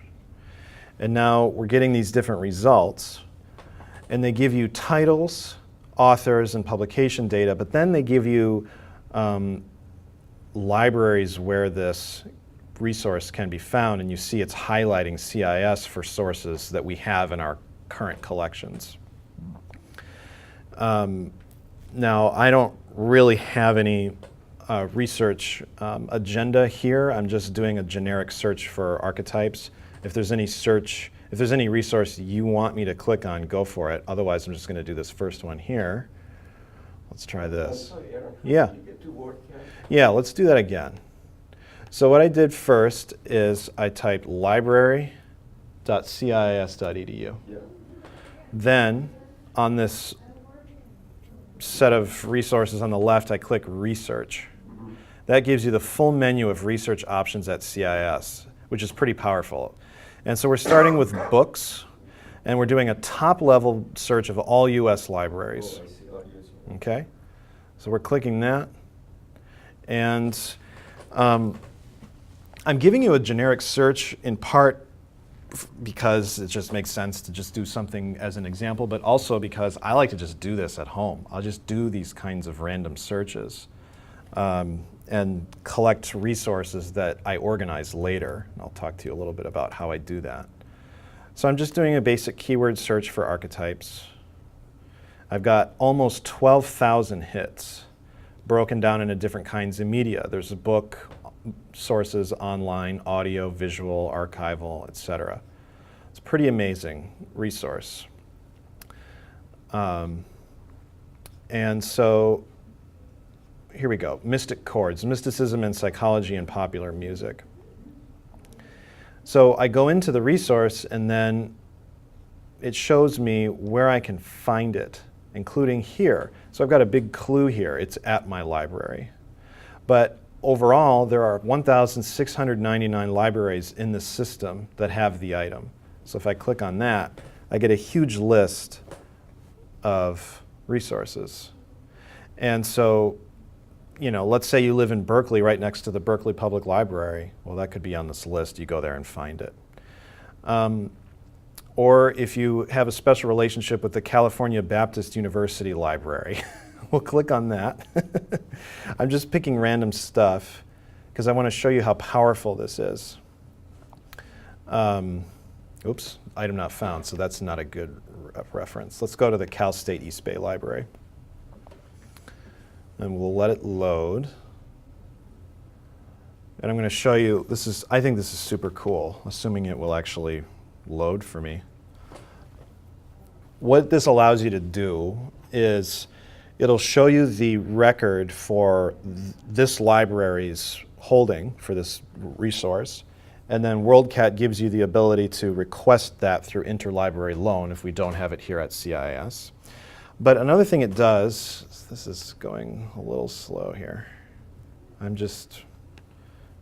And now we're getting these different results, and they give you titles, authors, and publication data, but then they give you libraries where this resource can be found, and you see it's highlighting CIS for sources that we have in our current collections. Now, I don't really have any research agenda here. I'm just doing a generic search for archetypes. If there's any resource you want me to click on, go for it. Otherwise, I'm just going to do this first one here. Let's try this. Sorry, Aaron. Yeah. Did you get to WordCat? Yeah, let's do that again. So what I did first is I typed library.cis.edu. Yeah. Then on this set of resources on the left, I click research. That gives you the full menu of research options at CIS, which is pretty powerful. And so we're starting with books, and we're doing a top-level search of all US libraries. Oh, I see. Oh, yes. Okay? So we're clicking that. And I'm giving you a generic search in part because it just makes sense to just do something as an example, but also because I like to just do this at home. I'll just do these kinds of random searches and collect resources that I organize later. And I'll talk to you a little bit about how I do that. So I'm just doing a basic keyword search for archetypes. I've got almost 12,000 hits broken down into different kinds of media. There's a book, sources, online, audio, visual, archival, etc. It's a pretty amazing resource. And so here we go. Mystic chords, mysticism and psychology in popular music. So I go into the resource, and then it shows me where I can find it, including here. So I've got a big clue here. It's at my library. But overall, there are 1,699 libraries in the system that have the item. So if I click on that, I get a huge list of resources. And so, you know, let's say you live in Berkeley, right next to the Berkeley Public Library. Well, that could be on this list. You go there and find it. Or if you have a special relationship with the California Baptist University Library, we'll click on that. I'm just picking random stuff because I want to show you how powerful this is. Oops, item not found, so that's not a good reference. Let's go to the Cal State East Bay Library. And we'll let it load. And I'm going to show you, I think this is super cool, assuming it will actually load for me. What this allows you to do is it'll show you the record for this library's holding for this resource, and then WorldCat gives you the ability to request that through interlibrary loan if we don't have it here at CIS. But another thing it does, this is going a little slow here. I'm just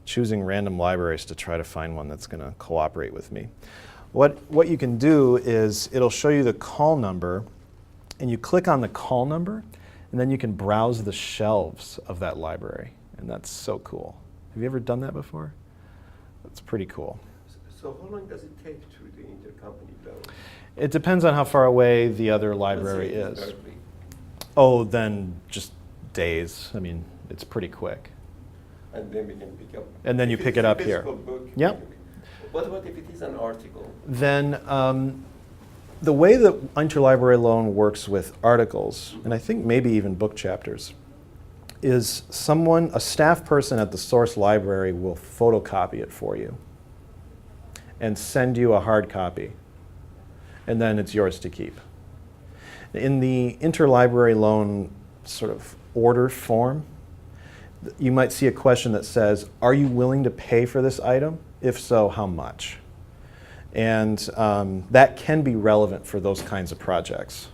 choosing random libraries to try to find one that's going to cooperate with me. What you can do is it'll show you the call number, and you click on the call number, and then you can browse the shelves of that library. And that's so cool. Have you ever done that before? That's pretty cool. So how long does it take to the intercompany loan? It depends on how far away the other library Let's say is. it's Berkeley. Oh, then just days. I mean, it's pretty quick. And then we can pick up. And then you if pick it's it a up here. physical book, Yep. What about if it is an article? Then the way that interlibrary loan works with articles, and I think maybe even book chapters, is a staff person at the source library will photocopy it for you and send you a hard copy, and then it's yours to keep. In the interlibrary loan sort of order form, you might see a question that says, are you willing to pay for this item? If so, how much? And that can be relevant for those kinds of projects,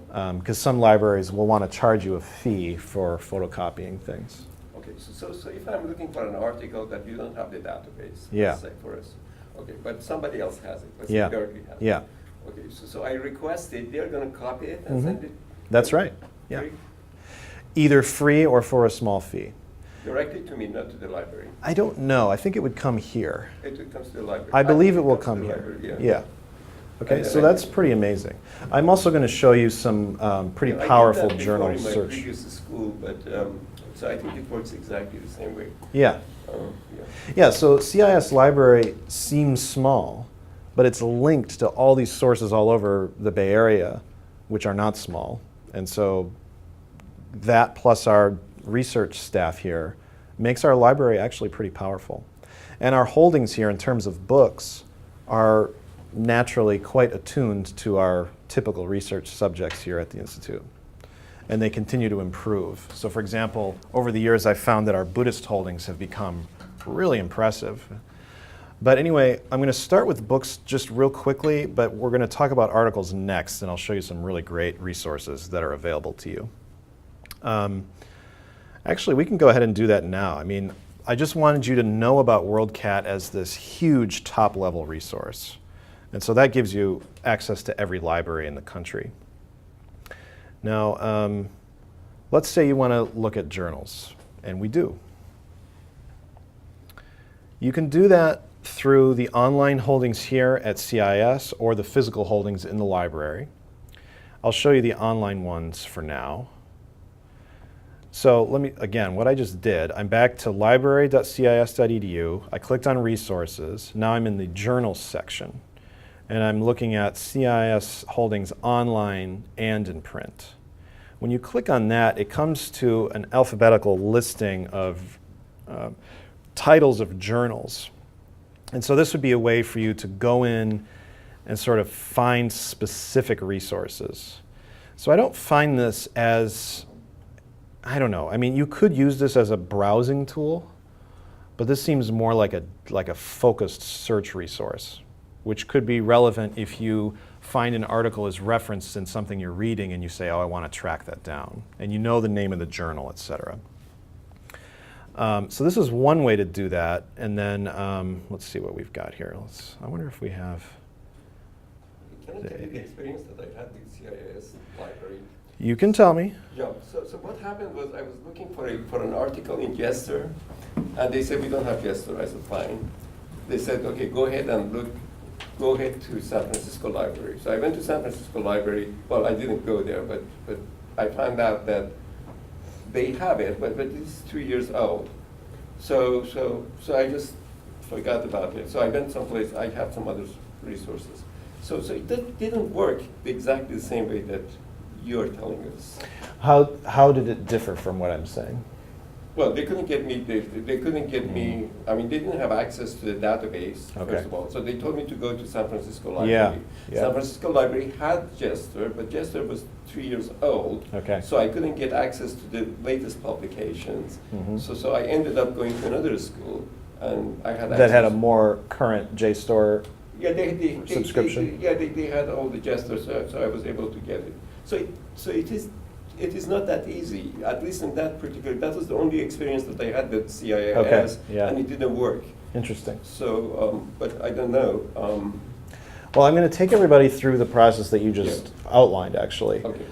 because some libraries will want to charge you a fee for photocopying things. Okay, so if I'm looking for an article that you don't have the database, Yeah. let's say for us, okay, but somebody else has it, let's Yeah. say Berkeley has Yeah. it. Okay, so I request it, they're going to copy it and Mhm. send it? That's right. Yeah. Free? Either free or for a small fee. Directly to me, not to the library. I don't know. I think it would come here. It comes to the library. I believe think it will comes to come the here. library, Yeah. Okay, And so then I- that's pretty amazing. I'm also going to show you some pretty Yeah, I did powerful that before journal in my search. previous school, but so I think it works exactly the same way. Yeah. Yeah. Yeah, so CIS Library seems small, but it's linked to all these sources all over the Bay Area, which are not small. And so that plus our research staff here makes our library actually pretty powerful. And our holdings here in terms of books are naturally quite attuned to our typical research subjects here at the Institute. And they continue to improve. So for example, over the years I've found that our Buddhist holdings have become really impressive. But anyway, I'm going to start with books just real quickly, but we're going to talk about articles next, and I'll show you some really great resources that are available to you. Actually, we can go ahead and do that now. I mean, I just wanted you to know about WorldCat as this huge top-level resource. And so that gives you access to every library in the country. Now, let's say you want to look at journals, and we do. You can do that through the online holdings here at CIS or the physical holdings in the library. I'll show you the online ones for now. So let me, again, what I just did, I'm back to library.cis.edu. I clicked on resources. Now I'm in the journals section. And I'm looking at CIS holdings online and in print. When you click on that, it comes to an alphabetical listing of titles of journals. And so this would be a way for you to go in and sort of find specific resources. So I don't find this as, I don't know, I mean, you could use this as a browsing tool, but this seems more like a focused search resource, which could be relevant if you find an article is referenced in something you're reading and you say, oh, I want to track that down. And you know the name of the journal, et cetera. So this is one way to do that. And then let's see what we've got here. I wonder if we have. Can I tell you the experience that I had with CIS library? You can tell me. Yeah, so what happened was I was looking for an article in Jester, and they said, we don't have Jester. I said, fine. They said, okay, go ahead to San Francisco Library. So I went to San Francisco Library. Well, I didn't go there, but I found out that they have it, but it's 2 years old. So I just forgot about it. So I went someplace, I have some other resources. So it didn't work exactly the same way that you're telling us. How did it differ from what I'm saying? Well, they couldn't get me, they couldn't get me, I mean, they didn't have access to the database, Okay. first of all. So they told me to go to San Francisco Library. Yeah. San Francisco Library had Jester, but Jester was 3 years old. Okay. So I couldn't get access to the latest publications. Mhm. So I ended up going to another school, and I had That had a access- more current JSTOR. Yeah, they subscription? they had all the Jester, so I was able to get it. So it is not that easy, at least in that particular, that was the only experience that I had with CIS, Okay, yeah. and it didn't work. Interesting. So, but I don't know. Well, I'm going to take everybody through the process that you just outlined, actually. Okay.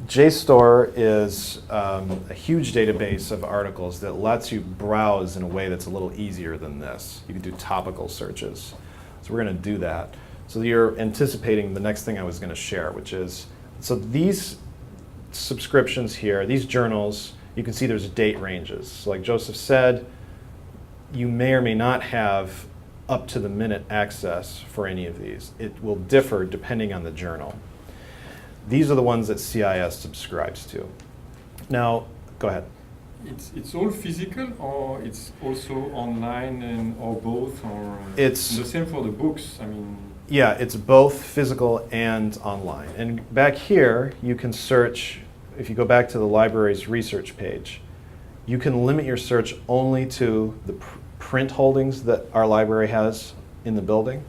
JSTOR is a huge database of articles that lets you browse in a way that's a little easier than this. You can do topical searches. So we're going to do that. So you're anticipating the next thing I was going to share, which is, so these subscriptions here, these journals, you can see there's date ranges. So like Joseph said, you may or may not have up to the minute access for any of these. It will differ depending on the journal. These are the ones that CIS subscribes to. Now, go ahead. It's all physical, or it's also online, and or both, or It's- the same for the books. I mean, Yeah, it's both physical and online. And back here, you can search, if you go back to the library's research page, you can limit your search only to the print holdings that our library has in the building,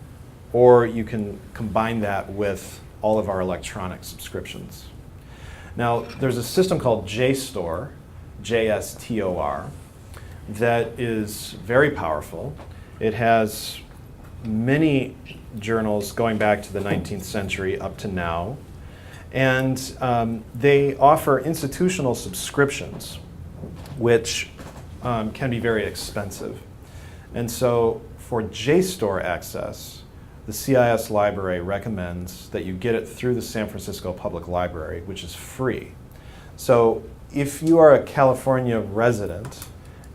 or you can combine that with all of our electronic subscriptions. Now, there's a system called JSTOR, JSTOR, that is very powerful. It has many journals going back to the 19th century up to now. And they offer institutional subscriptions, which can be very expensive. And so for JSTOR access, the CIS library recommends that you get it through the San Francisco Public Library, which is free. So if you are a California resident,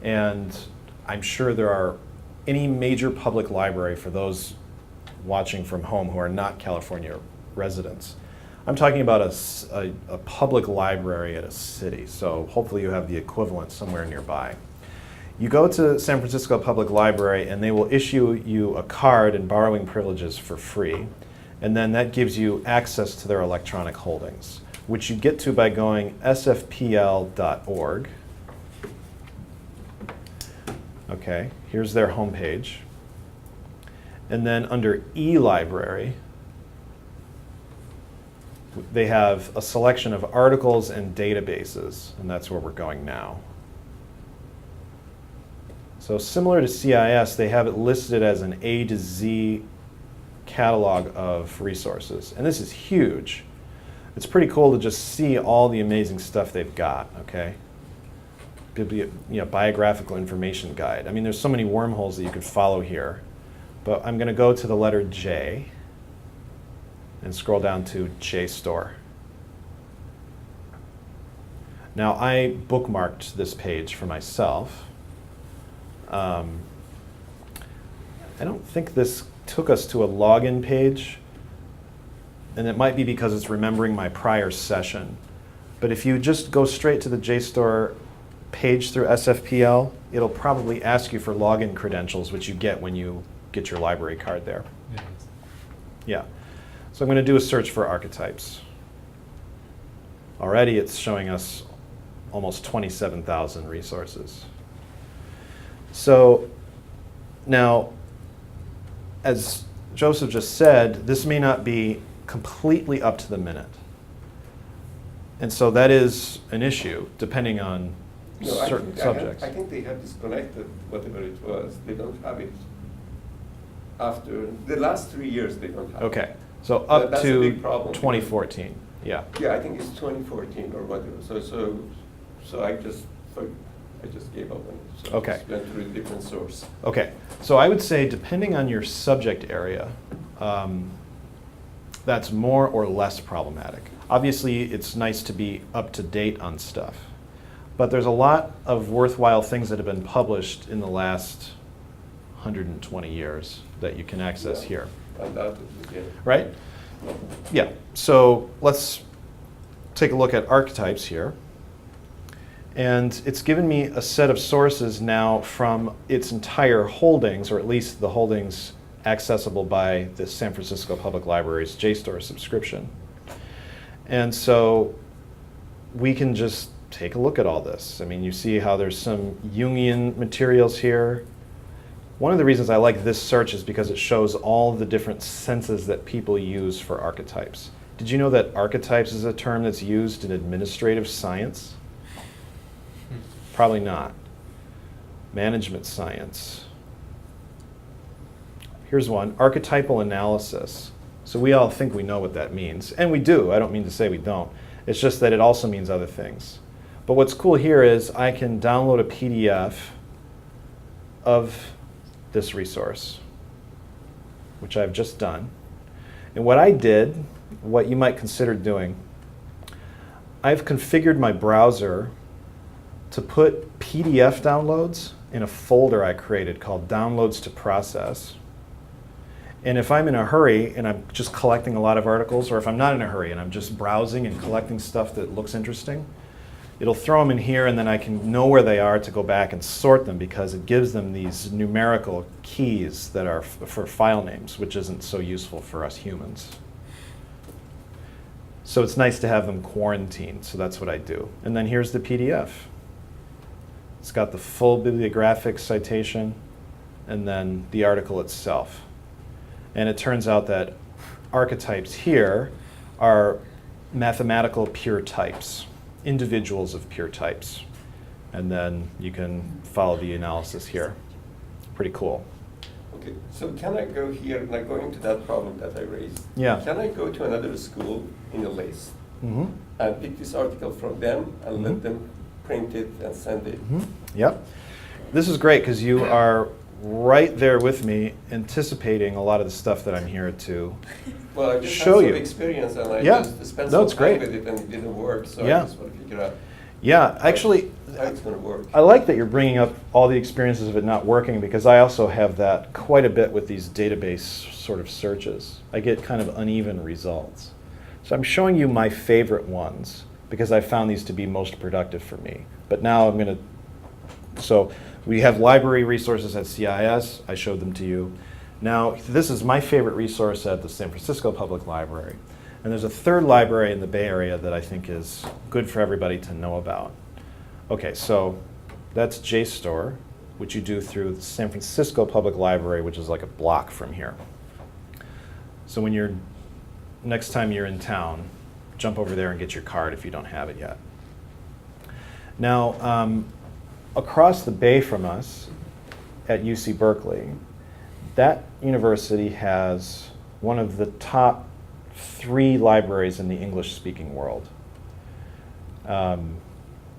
and I'm sure there are any major public library for those watching from home who are not California residents, I'm talking about a public library at a city, so hopefully you have the equivalent somewhere nearby. You go to San Francisco Public Library and they will issue you a card and borrowing privileges for free, and then that gives you access to their electronic holdings, which you get to by going sfpl.org. Okay, here's their homepage. And then under e-library, they have a selection of articles and databases, and that's where we're going now. So similar to CIS, they have it listed as an A to Z catalog of resources. And this is huge. It's pretty cool to just see all the amazing stuff they've got, okay? Biographical information guide. I mean, there's so many wormholes that you could follow here. But I'm going to go to the letter J and scroll down to JSTOR. Now, I bookmarked this page for myself. I don't think this took us to a login page, and it might be because it's remembering my prior session. But if you just go straight to the JSTOR page through SFPL, it'll probably ask you for login credentials, which you get when you get your library card there. It is. Yeah. So I'm going to do a search for archetypes. Already it's showing us almost 27,000 resources. So now, as Joseph just said, this may not be completely up to the minute. And so that is an issue, depending on certain subjects. I think they have disconnected whatever it was. They don't have it after the last 3 years. They don't have it. Okay, so up That's a to big problem. 2014, yeah. Yeah, I think it's 2014 or whatever. So I just gave up on it. So Okay. I just went through a different source. Okay, so I would say depending on your subject area, that's more or less problematic. Obviously, it's nice to be up to date on stuff, but there's a lot of worthwhile things that have been published in the last 120 years that you can access Yeah. here, Undoubtedly, yeah. right? Yeah, so let's take a look at archetypes here. And it's given me a set of sources now from its entire holdings, or at least the holdings accessible by the San Francisco Public Library's JSTOR subscription. And so we can just take a look at all this. I mean, you see how there's some Jungian materials here. One of the reasons I like this search is because it shows all the different senses that people use for archetypes. Did you know that archetypes is a term that's used in administrative science? Probably not. Management science. Here's one, archetypal analysis. So we all think we know what that means, and we do. I don't mean to say we don't. It's just that it also means other things. But what's cool here is I can download a PDF of this resource, which I've just done. And what I did, what you might consider doing, I've configured my browser to put PDF downloads in a folder I created called Downloads to Process. And if I'm in a hurry and I'm just collecting a lot of articles, or if I'm not in a hurry and I'm just browsing and collecting stuff that looks interesting, it'll throw them in here, and then I can know where they are to go back and sort them, because it gives them these numerical keys that are for file names, which isn't so useful for us humans. So it's nice to have them quarantined, so that's what I do. And then here's the PDF. It's got the full bibliographic citation and then the article itself. And it turns out that archetypes here are mathematical pure types, individuals of pure types. And then you can follow the analysis here. Pretty cool. Okay, so can I go here, like going to that problem that I raised? Yeah. Can I go to another school in a list Mm-hmm. and pick this article from them and Mhm. let them print it and send it? Yep. this is great because you are right there with me, anticipating a lot of the stuff that I'm here to. Well, I just show had some you. experience and I Yeah. just spent No, some it's time great. with it and it didn't work, so Yeah. I just want to figure out Yeah, actually, how it's going to work. I like that you're bringing up all the experiences of it not working, because I also have that quite a bit with these database sort of searches. I get kind of uneven results. So I'm showing you my favorite ones because I found these to be most productive for me. But now I'm going to, so we have library resources at CIS. I showed them to you. Now, this is my favorite resource at the San Francisco Public Library. And there's a third library in the Bay Area that I think is good for everybody to know about. Okay, so that's JSTOR, which you do through the San Francisco Public Library, which is like a block from here. So when you're, next time you're in town, jump over there and get your card if you don't have it yet. Now, across the bay from us at UC Berkeley, that university has one of the top 3 libraries in the English-speaking world.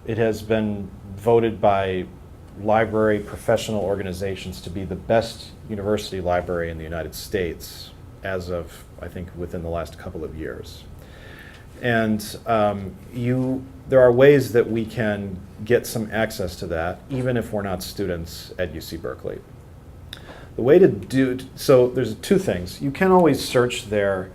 It has been voted by library professional organizations to be the best university library in the United States as of, I think, within the last couple of years. And there are ways that we can get some access to that, even if we're not students at UC Berkeley. The way to do, so there's 2 things. You can always search their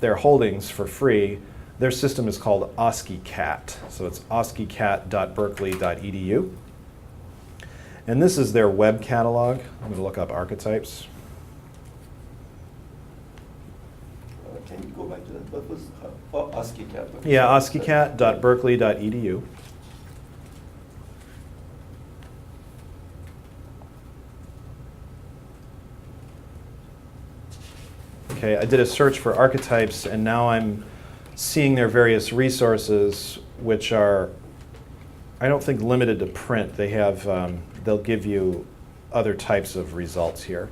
holdings for free. Their system is called OSCICAT. So it's oscicat.berkeley.edu. And this is their web catalog. I'm going to look up archetypes. Can you go back to that? What was ASCII-Cat? Yeah, oscicat.berkeley.edu. Okay, I did a search for archetypes, and now I'm seeing their various resources, which are, I don't think, limited to print. They have, they'll give you other types of results here.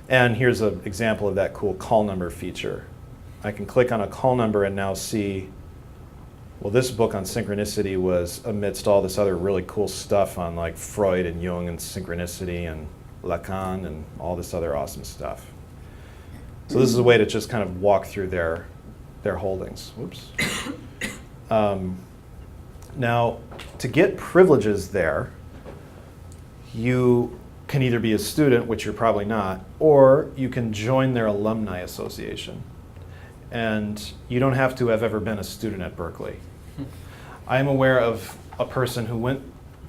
And here's an example of that cool call number feature. I can click on a call number and now see, well, this book on synchronicity was amidst all this other really cool stuff on like Freud and Jung and synchronicity and Lacan and all this other awesome stuff. So this is a way to just kind of walk through their holdings. Whoops. Now, to get privileges there, you can either be a student, which you're probably not, or you can join their alumni association. And you don't have to have ever been a student at Berkeley. I am aware of a person who went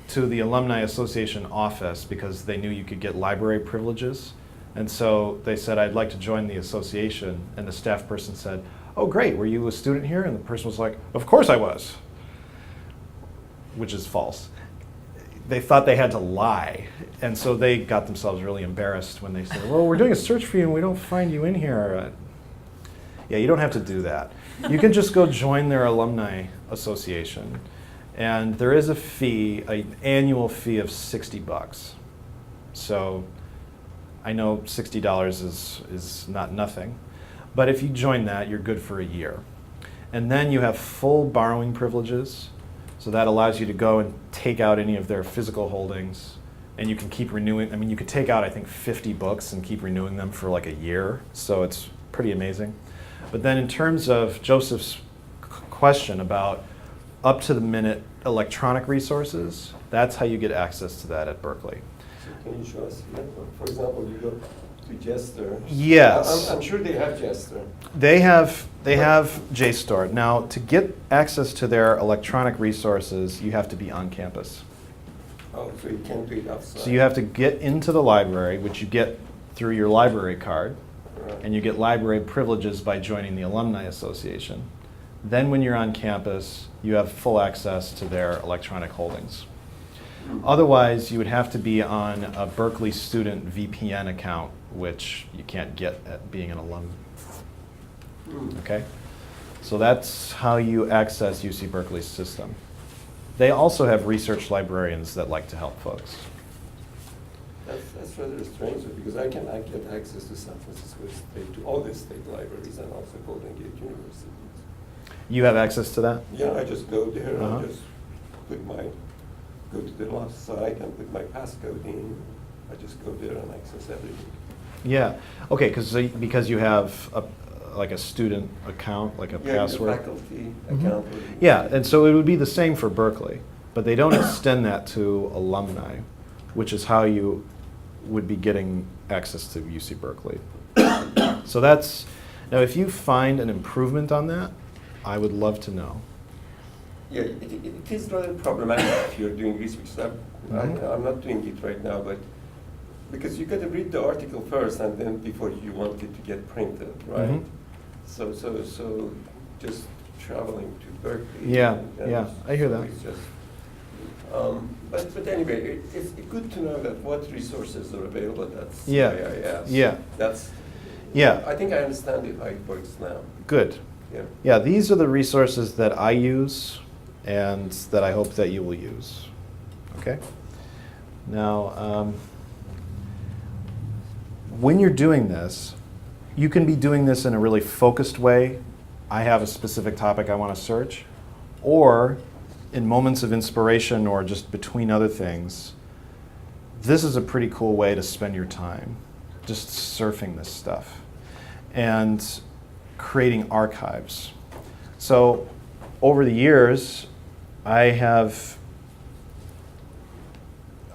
to the Alumni Association office because they knew you could get library privileges. And so they said, I'd like to join the association. And the staff person said, oh, great, were you a student here? And the person was like, of course I was, which is false. They thought they had to lie. And so they got themselves really embarrassed when they said, well, we're doing a search for you and we don't find you in here. Yeah, you don't have to do that. You can just go join their alumni association. And there is a fee, an annual fee of $60. So I know $60 is not nothing. But if you join that, you're good for a year. And then you have full borrowing privileges. So that allows you to go and take out any of their physical holdings. And you can keep renewing. I mean, you could take out, I think, 50 books and keep renewing them for like a year. So it's pretty amazing. But then in terms of Joseph's question about up-to-the-minute electronic resources, that's how you get access to that at Berkeley. So can you show us here? For example, you go to Jester. Yes. I'm sure they have Jester. They have JSTOR. Now, to get access to their electronic resources, you have to be on campus. Oh, so you can't do it outside. So you have to get into the library, which you get through your library card, Right. and you get library privileges by joining the Alumni Association. Then when you're on campus, you have full access to their electronic holdings. Otherwise, you would have to be on a Berkeley student VPN account, which you can't get at being an alum. Okay? So that's how you access UC Berkeley's system. They also have research librarians that like to help folks. That's rather strange because I get access to San Francisco State, to all the state libraries and also Golden Gate University. You have access to that? Yeah, I just go there Uh-huh. and just put my go to the last site and put my passcode in. I just go there and access everything. Yeah, okay, because you have like a student account, like a password. Yeah, the faculty Mhm. account. Yeah, and so it would be the same for Berkeley, but they don't extend that to alumni, which is how you would be getting access to UC Berkeley. So that's, now if you find an improvement on that, I would love to know. Yeah, it is rather problematic if you're doing research. I'm not doing it right now, but because you got to read the article first and then before you want it to get printed, right? Mhm. So just traveling to Berkeley. Yeah, and yeah, I hear so that. It's just, but anyway, it's good to know that what resources are available. That's Yeah, why I asked. yeah. That's. Yeah, I think I understand it how it works now. good. Yeah. Yeah, these are the resources that I use and that I hope that you will use. Okay? Now, when you're doing this, you can be doing this in a really focused way. I have a specific topic I want to search, or in moments of inspiration or just between other things. This is a pretty cool way to spend your time, just surfing this stuff and creating archives. So over the years, I have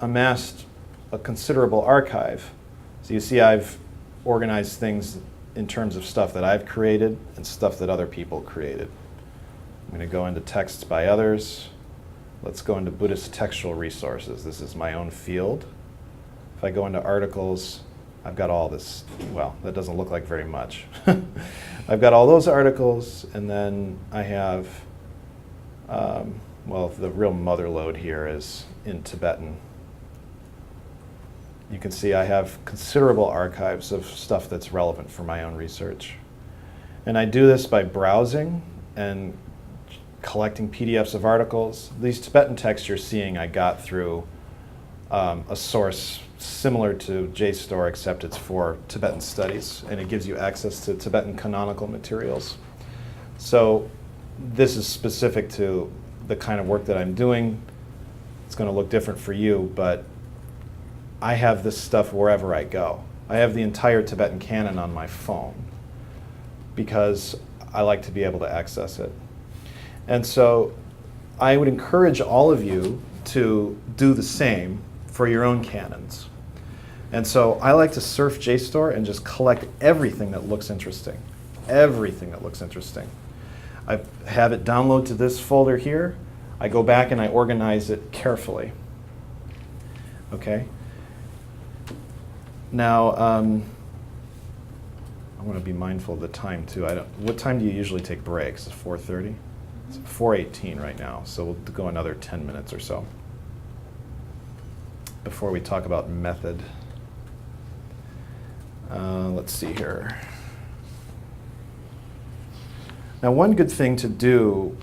amassed a considerable archive. So you see I've organized things in terms of stuff that I've created and stuff that other people created. I'm going to go into texts by others. Let's go into Buddhist textual resources. This is my own field. If I go into articles, I've got all this. Well, that doesn't look like very much. I've got all those articles, and then I have, well, the real mother lode here is in Tibetan. You can see I have considerable archives of stuff that's relevant for my own research. And I do this by browsing and collecting PDFs of articles. These Tibetan texts you're seeing I got through a source similar to JSTOR, except it's for Tibetan studies, and it gives you access to Tibetan canonical materials. So this is specific to the kind of work that I'm doing. It's going to look different for you, but I have this stuff wherever I go. I have the entire Tibetan canon on my phone because I like to be able to access it. And so I would encourage all of you to do the same for your own canons. And so I like to surf JSTOR and just collect everything that looks interesting. Everything that looks interesting. I have it download to this folder here. I go back and I organize it carefully. Okay? Now, I want to be mindful of the time too. What time do you usually take breaks? It's 4:30? It's 4:18 right now, so we'll go another 10 minutes or so before we talk about method. Let's see here. Now, one good thing to do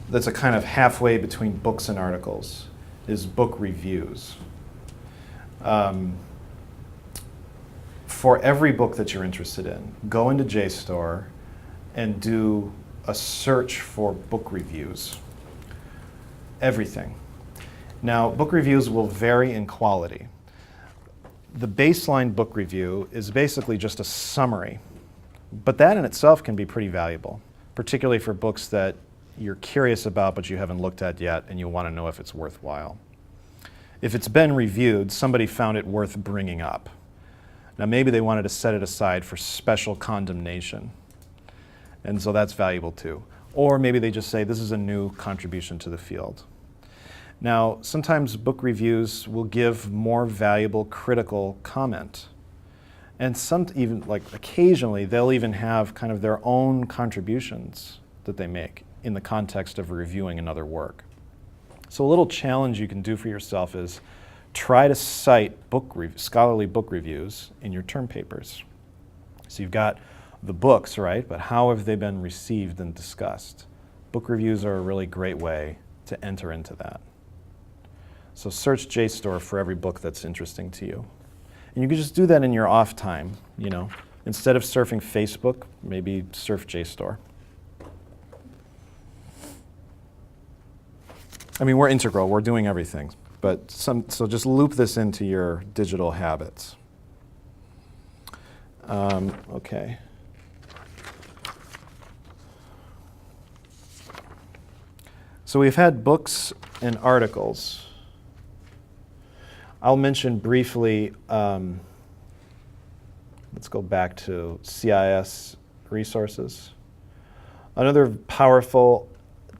that's a kind of halfway between books and articles is book reviews. For every book that you're interested in, go into JSTOR and do a search for book reviews. Everything. Now, book reviews will vary in quality. The baseline book review is basically just a summary, but that in itself can be pretty valuable, particularly for books that you're curious about but you haven't looked at yet and you want to know if it's worthwhile. If it's been reviewed, somebody found it worth bringing up. Now maybe they wanted to set it aside for special condemnation, and so that's valuable too. Or maybe they just say this is a new contribution to the field. Now sometimes book reviews will give more valuable critical comment, and some even like occasionally they'll even have kind of their own contributions that they make in the context of reviewing another work. So a little challenge you can do for yourself is try to cite scholarly book reviews in your term papers. So you've got the books, right? But how have they been received and discussed? Book reviews are a really great way to enter into that. So search JSTOR for every book that's interesting to you. And you can just do that in your off time, you know. Instead of surfing Facebook, maybe surf JSTOR. I mean, we're integral, we're doing everything. but so just loop this into your digital habits. Okay. So we've had books and articles. I'll mention briefly, let's go back to CIS resources. Another powerful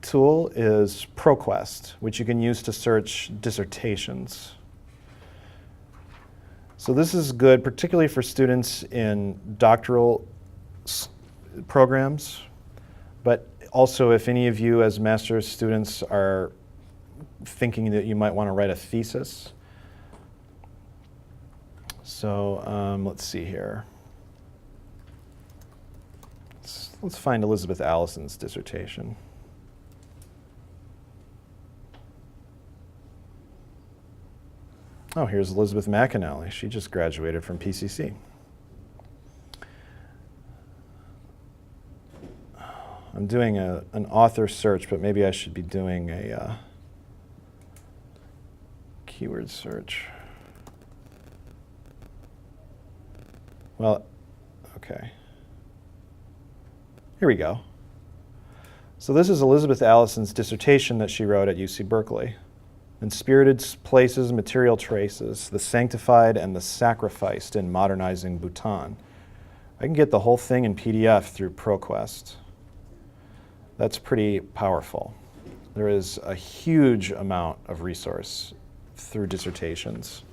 tool is ProQuest, which you can use to search dissertations. So this is good, particularly for students in doctoral programs, but also if any of you as master's students are thinking that you might want to write a thesis. So let's see here. Let's find Elizabeth Allison's dissertation. Oh, here's Elizabeth McAnally. She just graduated from PCC. I'm doing an author search, but maybe I should be doing a keyword search. Well, okay. Here we go. So this is Elizabeth Allison's dissertation that she wrote at UC Berkeley. In Spirited Places, Material Traces, the Sanctified and the Sacrificed in Modernizing Bhutan. I can get the whole thing in PDF through ProQuest. That's pretty powerful. There is a huge amount of resource through dissertations.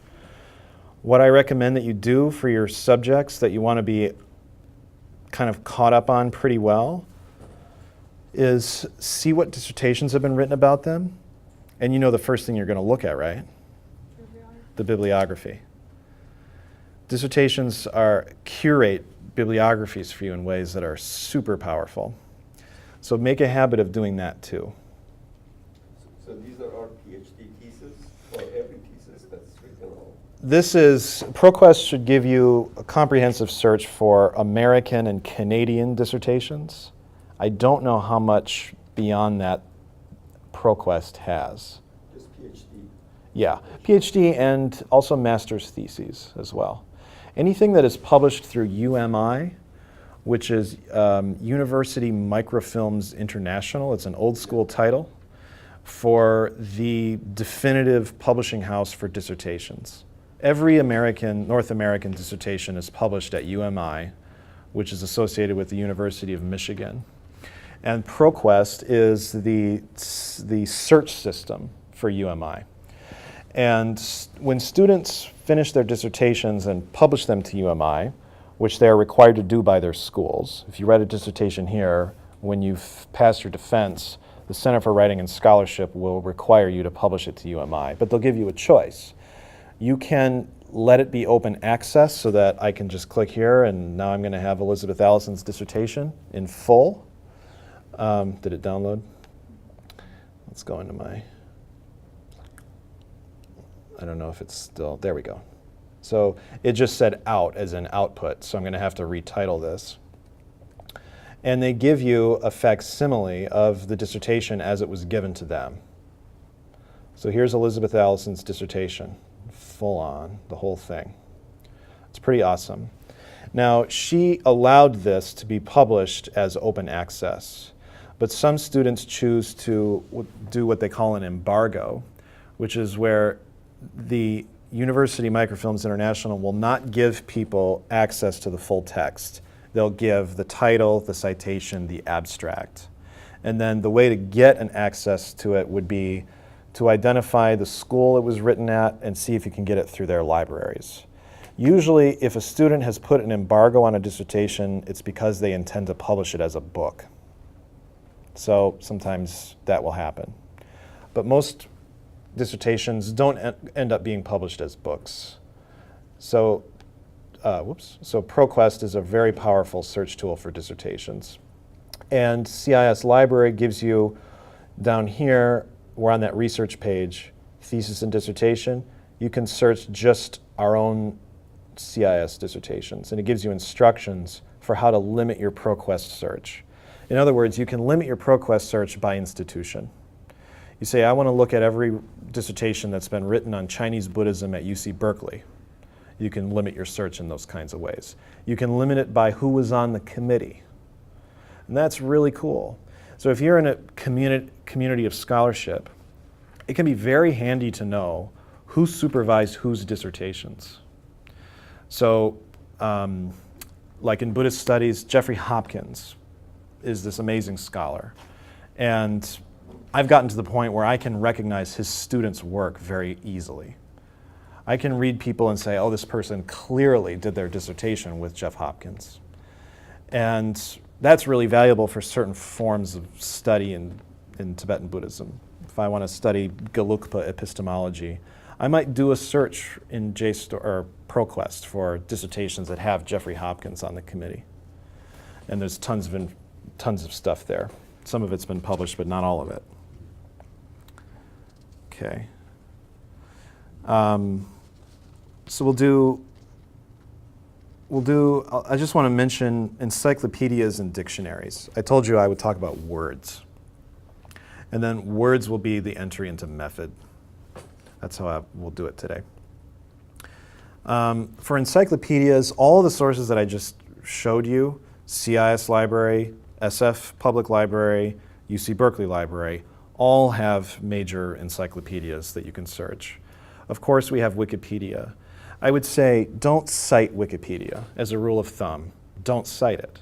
What I recommend that you do for your subjects that you want to be kind of caught up on pretty well is see what dissertations have been written about them. And you know the first thing you're going to look at, right? The bibliography. Dissertations curate bibliographies for you in ways that are super powerful. So make a habit of doing that too. So these are our PhD thesis, or every thesis that's written on? ProQuest should give you a comprehensive search for American and Canadian dissertations. I don't know how much beyond that ProQuest has. Just PhD? Yeah, PhD and also master's theses as well. Anything that is published through UMI, which is University Microfilms International, it's an old school title, for the definitive publishing house for dissertations. Every North American dissertation is published at UMI, which is associated with the University of Michigan. And ProQuest is the search system for UMI. And when students finish their dissertations and publish them to UMI, which they are required to do by their schools, if you write a dissertation here, when you've passed your defense, the Center for Writing and Scholarship will require you to publish it to UMI, but they'll give you a choice. You can let it be open access so that I can just click here and now I'm going to have Elizabeth Allison's dissertation in full. Did it download? Let's go into my, I don't know if it's still, there we go. So it just said out as an output, so I'm going to have to retitle this. And they give you a facsimile of the dissertation as it was given to them. So here's Elizabeth Allison's dissertation, full on, the whole thing. It's pretty awesome. Now, she allowed this to be published as open access, but some students choose to do what they call an embargo, which is where the University Microfilms International will not give people access to the full text. They'll give the title, the citation, the abstract. And then the way to get an access to it would be to identify the school it was written at and see if you can get it through their libraries. Usually, if a student has put an embargo on a dissertation, it's because they intend to publish it as a book. So sometimes that will happen. But most dissertations don't end up being published as books. So, so ProQuest is a very powerful search tool for dissertations. And CIS Library gives you, down here, we're on that research page, thesis and dissertation, you can search just our own CIS dissertations, and it gives you instructions for how to limit your ProQuest search. In other words, you can limit your ProQuest search by institution. You say, I want to look at every dissertation that's been written on Chinese Buddhism at UC Berkeley. You can limit your search in those kinds of ways. You can limit it by who was on the committee. And that's really cool. So if you're in a community of scholarship, it can be very handy to know who supervised whose dissertations. So, like in Buddhist studies, Jeffrey Hopkins is this amazing scholar. And I've gotten to the point where I can recognize his students' work very easily. I can read people and say, oh, this person clearly did their dissertation with Jeff Hopkins. And that's really valuable for certain forms of study in Tibetan Buddhism. If I want to study Gelugpa epistemology, I might do a search in JSTOR or ProQuest for dissertations that have Jeffrey Hopkins on the committee. And there's tons of stuff there. Some of it's been published, but not all of it. Okay. So I just want to mention encyclopedias and dictionaries. I told you I would talk about words. And then words will be the entry into method. That's how we'll do it today. For encyclopedias, all the sources that I just showed you, CIS Library, SF Public Library, UC Berkeley Library, all have major encyclopedias that you can search. Of course, we have Wikipedia. I would say don't cite Wikipedia as a rule of thumb. Don't cite it.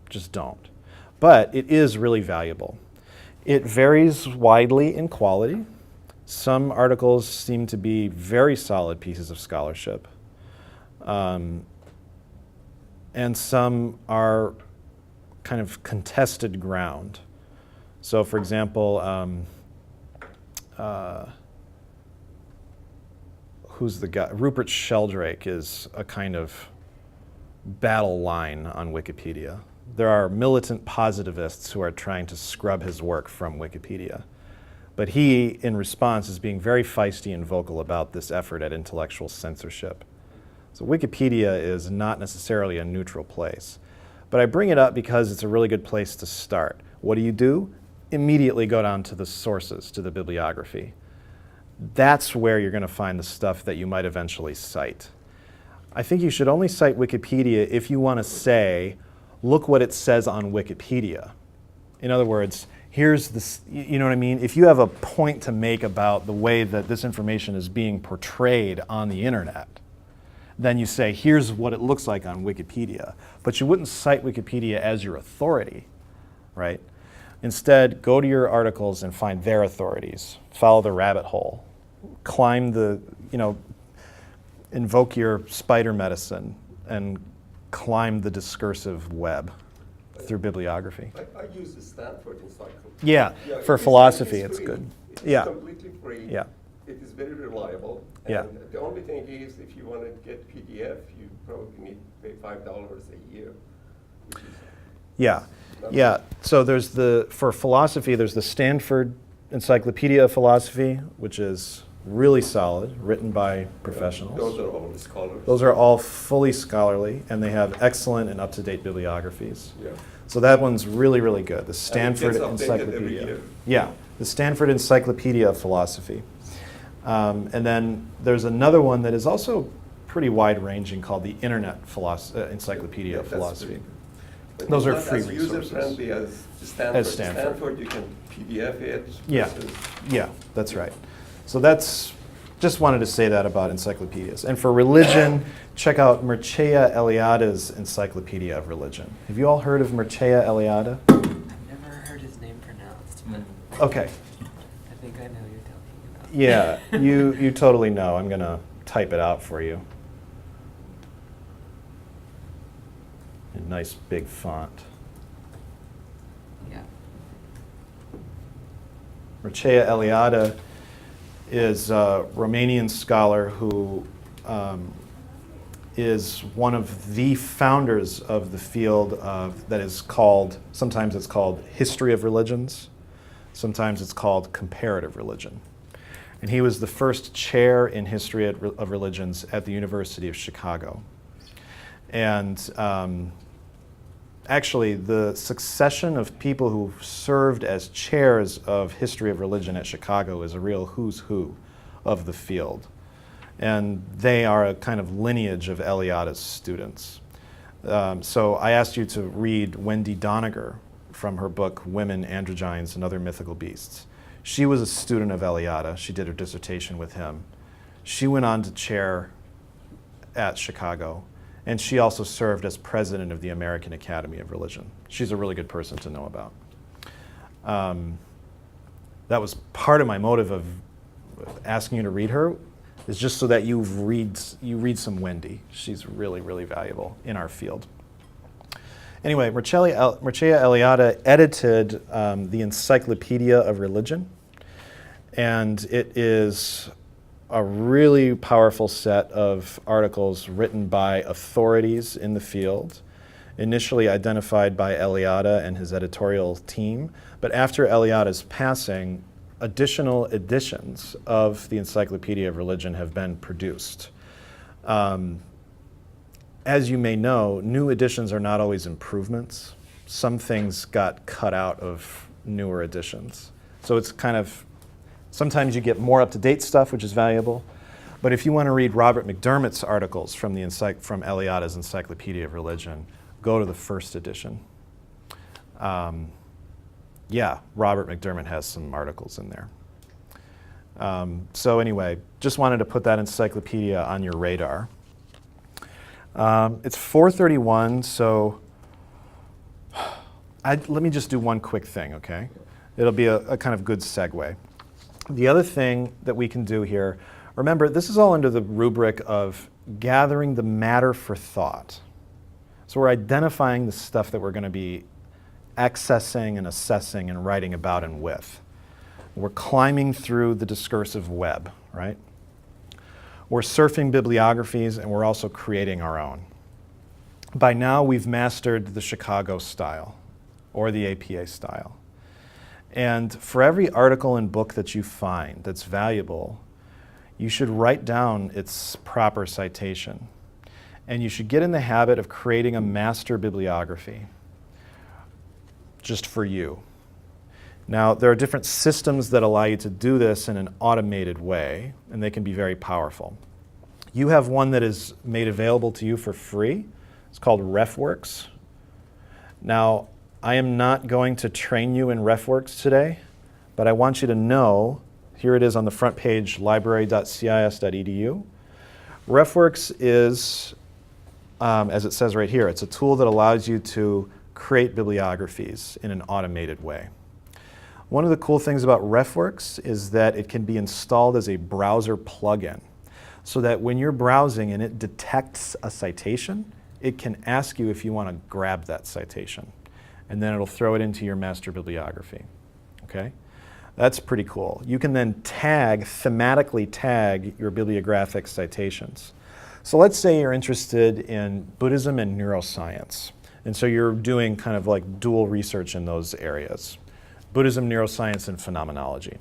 Just don't. But it is really valuable. It varies widely in quality. Some articles seem to be very solid pieces of scholarship. And some are kind of contested ground. So for example, who's the guy? Rupert Sheldrake is a kind of battle line on Wikipedia. There are militant positivists who are trying to scrub his work from Wikipedia. But he, in response, is being very feisty and vocal about this effort at intellectual censorship. So Wikipedia is not necessarily a neutral place. But I bring it up because it's a really good place to start. What do? Immediately go down to the sources, to the bibliography. That's where you're going to find the stuff that you might eventually cite. I think you should only cite Wikipedia if you want to say, look what it says on Wikipedia. In other words, here's this, you know what I mean? If you have a point to make about the way that this information is being portrayed on the internet, then you say, here's what it looks like on Wikipedia. But you wouldn't cite Wikipedia as your authority, right? Instead, go to your articles and find their authorities. Follow the rabbit hole. Climb the, invoke your spider medicine and climb the discursive web through bibliography. I use the Stanford encyclopedia. Yeah, for philosophy, it's good. It's completely free. Yeah. It is very reliable. Yeah. And the only thing is, if you want to get PDF, you probably need to pay $5 a year. Which is Yeah. So for philosophy, there's the Stanford Encyclopedia of Philosophy, which is really solid, written by professionals. Those are all the scholars. Those are all fully scholarly, and they have excellent and up-to-date bibliographies. Yeah. So that one's really, really good. The And Stanford it gets updated every Encyclopedia. year. Yeah, the Stanford Encyclopedia of Philosophy. And then there's another one that is also pretty wide-ranging called the Internet Encyclopedia of That's Philosophy. pretty good. But Those it's are not free as resources. user-friendly as the Stanford. As Stanford. You can PDF it. Yeah. versus- Yeah, that's right. So just wanted to say that about encyclopedias. And for religion, check out Mircea Eliade's Encyclopedia of Religion. Have you all heard of Mircea Eliade? I've never heard his name pronounced, but Okay. I think I know who you're talking about. Yeah, you totally know. I'm going to type it out for you. A nice big font. Yeah. Mircea Eliade is a Romanian scholar who is one of the founders of the field that is called, sometimes it's called history of religions, sometimes it's called comparative religion. And he was the first chair in history of religions at the University of Chicago. And actually, the succession of people who served as chairs of history of religion at Chicago is a real who's who of the field. And they are a kind of lineage of Eliada's students. So I asked you to read Wendy Doniger from her book, Women, Androgynes, and Other Mythical Beasts. She was a student of Eliada. She did her dissertation with him. She went on to chair at Chicago, and she also served as president of the American Academy of Religion. She's a really good person to know about. That was part of my motive of asking you to read her, is just so that you read some Wendy. She's really, really valuable in our field. Anyway, Mircea Eliade edited the Encyclopedia of Religion, and it is a really powerful set of articles written by authorities in the field, initially identified by Eliade and his editorial team, but after Eliade's passing, additional editions of the Encyclopedia of Religion have been produced. As you may know, new editions are not always improvements. Some things got cut out of newer editions. So it's kind of, sometimes you get more up-to-date stuff, which is valuable. But if you want to read Robert McDermott's articles from Eliade's Encyclopedia of Religion, go to the first edition. Yeah, Robert McDermott has some articles in there. So anyway, just wanted to put that encyclopedia on your radar. It's 4:31, so let me just do one quick thing, okay? It'll be a kind of good segue. The other thing that we can do here, remember, this is all under the rubric of gathering the matter for thought. So we're identifying the stuff that we're going to be accessing and assessing and writing about and with. We're climbing through the discursive web, right? We're surfing bibliographies, and we're also creating our own. By now, we've mastered the Chicago style or the APA style. And for every article and book that you find that's valuable, you should write down its proper citation. And you should get in the habit of creating a master bibliography just for you. Now, there are different systems that allow you to do this in an automated way, and they can be very powerful. You have one that is made available to you for free. It's called RefWorks. Now, I am not going to train you in RefWorks today, but I want you to know, here it is on the front page, library.cis.edu. RefWorks is, as it says right here, it's a tool that allows you to create bibliographies in an automated way. One of the cool things about RefWorks is that it can be installed as a browser plugin, so that when you're browsing and it detects a citation, it can ask you if you want to grab that citation, and then it'll throw it into your master bibliography. Okay? That's pretty cool. You can then thematically tag your bibliographic citations. So let's say you're interested in Buddhism and neuroscience, and so you're doing kind of like dual research in those areas. Buddhism, neuroscience, and phenomenology.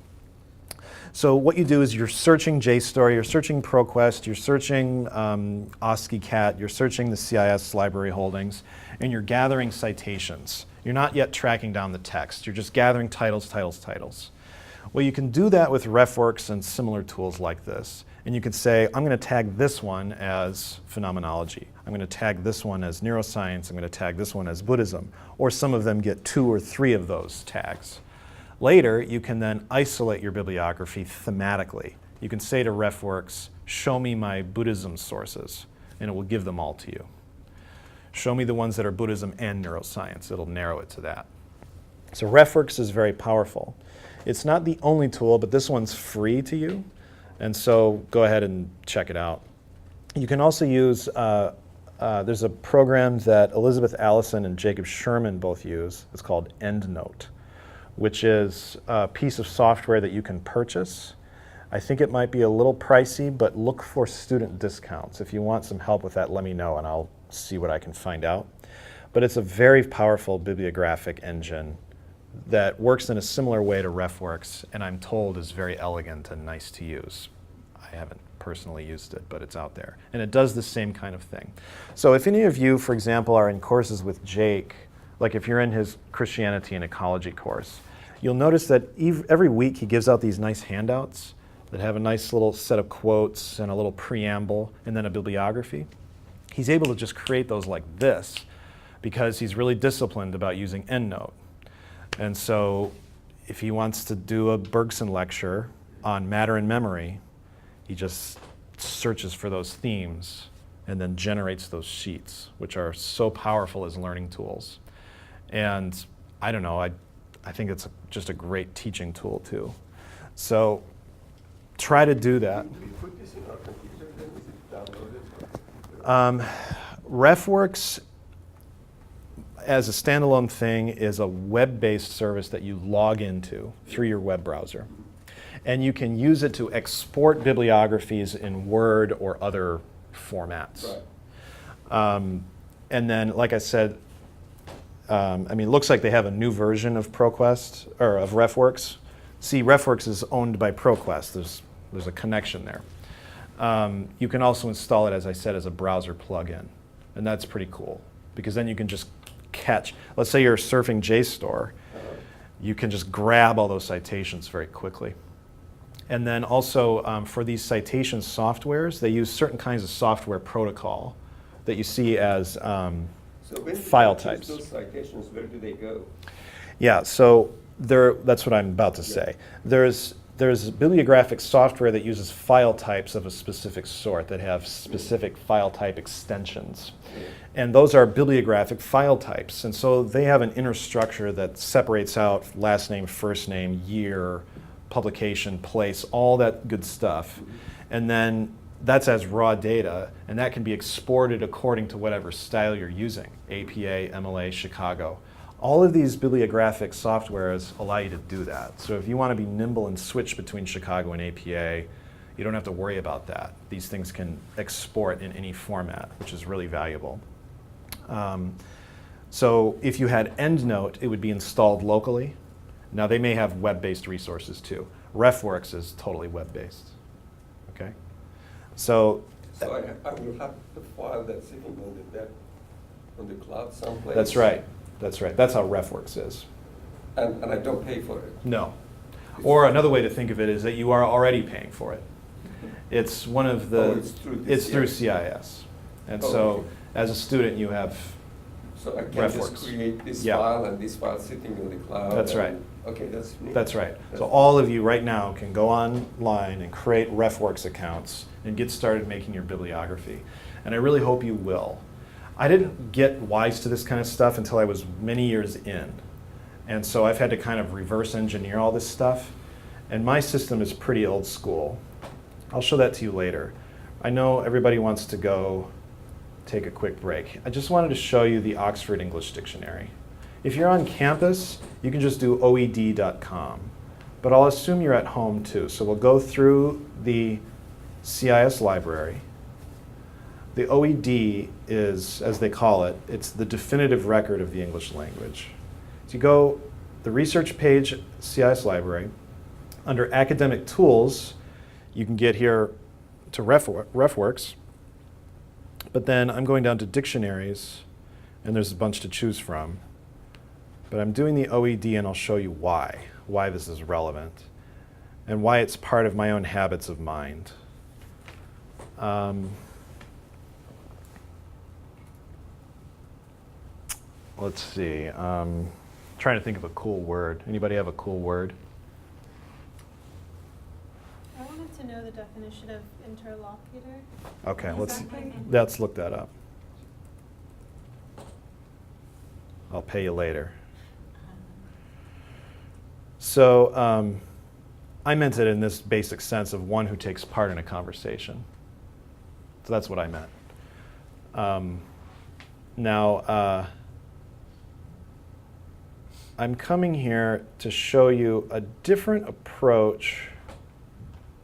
So what you do is you're searching JSTOR, you're searching ProQuest, you're searching OSCE-CAT, you're searching the CIS library holdings, and you're gathering citations. You're not yet tracking down the text. You're just gathering titles. Well, you can do that with RefWorks and similar tools like this. And you can say, I'm going to tag this one as phenomenology. I'm going to tag this one as neuroscience. I'm going to tag this one as Buddhism. Or some of them get 2 or 3 of those tags. Later, you can then isolate your bibliography thematically. You can say to RefWorks, show me my Buddhism sources, and it will give them all to you. Show me the ones that are Buddhism and neuroscience. It'll narrow it to that. So RefWorks is very powerful. It's not the only tool, but this one's free to you, and so go ahead and check it out. You can also use, there's a program that Elizabeth Allison and Jacob Sherman both use. It's called EndNote, which is a piece of software that you can purchase. I think it might be a little pricey, but look for student discounts. If you want some help with that, let me know and I'll see what I can find out. But it's a very powerful bibliographic engine that works in a similar way to RefWorks, and I'm told is very elegant and nice to use. I haven't personally used it, but it's out there. And it does the same kind of thing. So if any of you, for example, are in courses with Jake like if you're in his Christianity and ecology course, you'll notice that every week he gives out these nice handouts that have a nice little set of quotes and a little preamble and then a bibliography. He's able to just create those like this because he's really disciplined about using EndNote. And so if he wants to do a Bergson lecture on matter and memory, he just searches for those themes and then generates those sheets, which are so powerful as learning tools. And I don't know, I think it's just a great teaching tool too. So try to do that. Do we put this in our computer, then is it downloaded? RefWorks, as a standalone thing, is a web-based service that you log into through your web browser. And you can use it to export bibliographies in Word or other formats. Right. And then, like I said, I mean, it looks like they have a new version of ProQuest, or of RefWorks. See, RefWorks is owned by ProQuest. There's a connection there. You can also install it, as I said, as a browser plugin. And that's pretty cool, because then you can just catch, let's say you're surfing JSTOR, you can just grab all those citations very quickly. And then also for these citation softwares, they use certain kinds of software protocol that you see as So when file you choose types. those citations, where do they go? Yeah, so that's what I'm about to say. There's bibliographic software that uses file types of a specific sort that have specific file type extensions. And those are bibliographic file types. And so they have an inner structure that separates out last name, first name, year, publication, place, all that good stuff. And then that's as raw data, and that can be exported according to whatever style you're using, APA, MLA, Chicago. All of these bibliographic softwares allow you to do that. So if you want to be nimble and switch between Chicago and APA, you don't have to worry about that. These things can export in any format, which is really valuable. So if you had EndNote, it would be installed locally. Now they may have web-based resources too. RefWorks is totally web-based. Okay? So So I will have the file that's sitting on the cloud someplace. that's right. That's right. That's how RefWorks is. And I don't pay for it. No. Or another way to think of it is that you are already paying for it. It's one of the. Oh, it's through the it's through CIS. CIS, and Oh, so okay. as a student you have. So I can RefWorks. just create this Yeah. file and this file sitting in the cloud. That's and- right. Okay, that's neat. That's right. That's So all of you right now can go online and create RefWorks accounts and get started making your bibliography, and I really hope you will. I didn't get wise to this kind of stuff until I was many years in. And so I've had to kind of reverse engineer all this stuff. And my system is pretty old school. I'll show that to you later. I know everybody wants to go take a quick break. I just wanted to show you the Oxford English Dictionary. If you're on campus, you can just do oed.com. But I'll assume you're at home too. So we'll go through the CIS library. The OED is, as they call it, it's the definitive record of the English language. So you go the research page, CIS library. Under academic tools, you can get here to RefWorks. But then I'm going down to dictionaries, and there's a bunch to choose from. But I'm doing the OED, and I'll show you why this is relevant, and why it's part of my own habits of mind. Let's see. Trying to think of a cool word. Anybody have a cool word? I wanted to know the definition of interlocutor. Okay, Exactly. let's look that up. I'll pay you later. So I meant it in this basic sense of one who takes part in a conversation. So that's what I meant. Now, I'm coming here to show you a different approach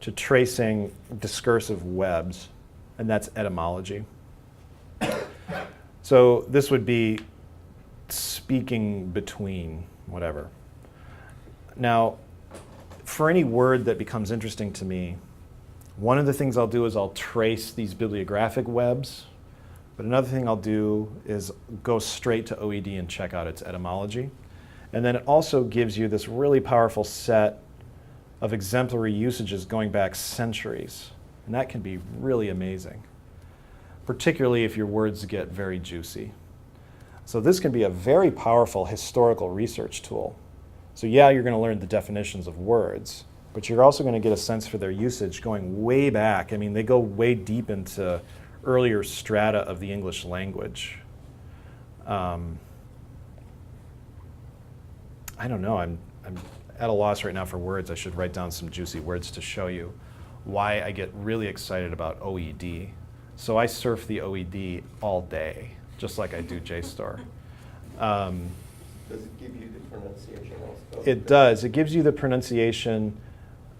to tracing discursive webs, and that's etymology. So this would be speaking between, whatever. Now, for any word that becomes interesting to me, one of the things I'll do is I'll trace these bibliographic webs, But another thing I'll do is go straight to OED and check out its etymology. And then it also gives you this really powerful set of exemplary usages going back centuries. And that can be really amazing, particularly if your words get very juicy. So this can be a very powerful historical research tool. So yeah, you're going to learn the definitions of words, but you're also going to get a sense for their usage going way back. I mean, they go way deep into earlier strata of the English language. I don't know, I'm at a loss right now for words. I should write down some juicy words to show you why I get really excited about OED. So I surf the OED all day, just like I do JSTOR. Does it give you the pronunciation also? It does. It gives you the pronunciation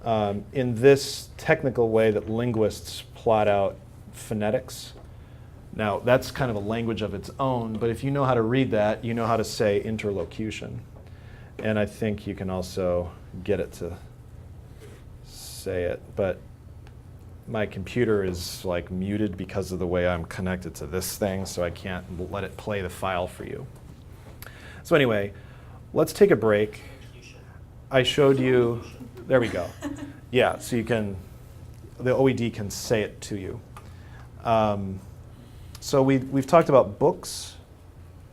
in this technical way that linguists plot out phonetics. Now, that's kind of a language of its own, but if you know how to read that, you know how to say interlocution. And I think you can also get it to say it, but my computer is like muted because of the way I'm connected to this thing, so I can't let it play the file for you. So anyway, let's take a break. I showed you, there we go. Yeah, so you can, the OED can say it to you. So we've talked about books,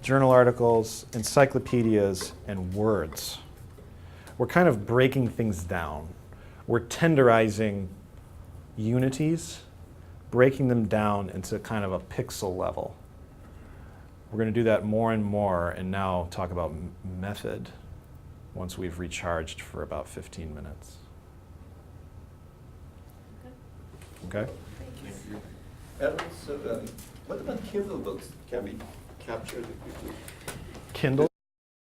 journal articles, encyclopedias, and words. We're kind of breaking things down. We're tenderizing unities, breaking them down into kind of a pixel level. We're going to do that more and more, and now talk about method once we've recharged for about 15 minutes. Okay? And also, what about Kindle books? Can we capture the Kindle?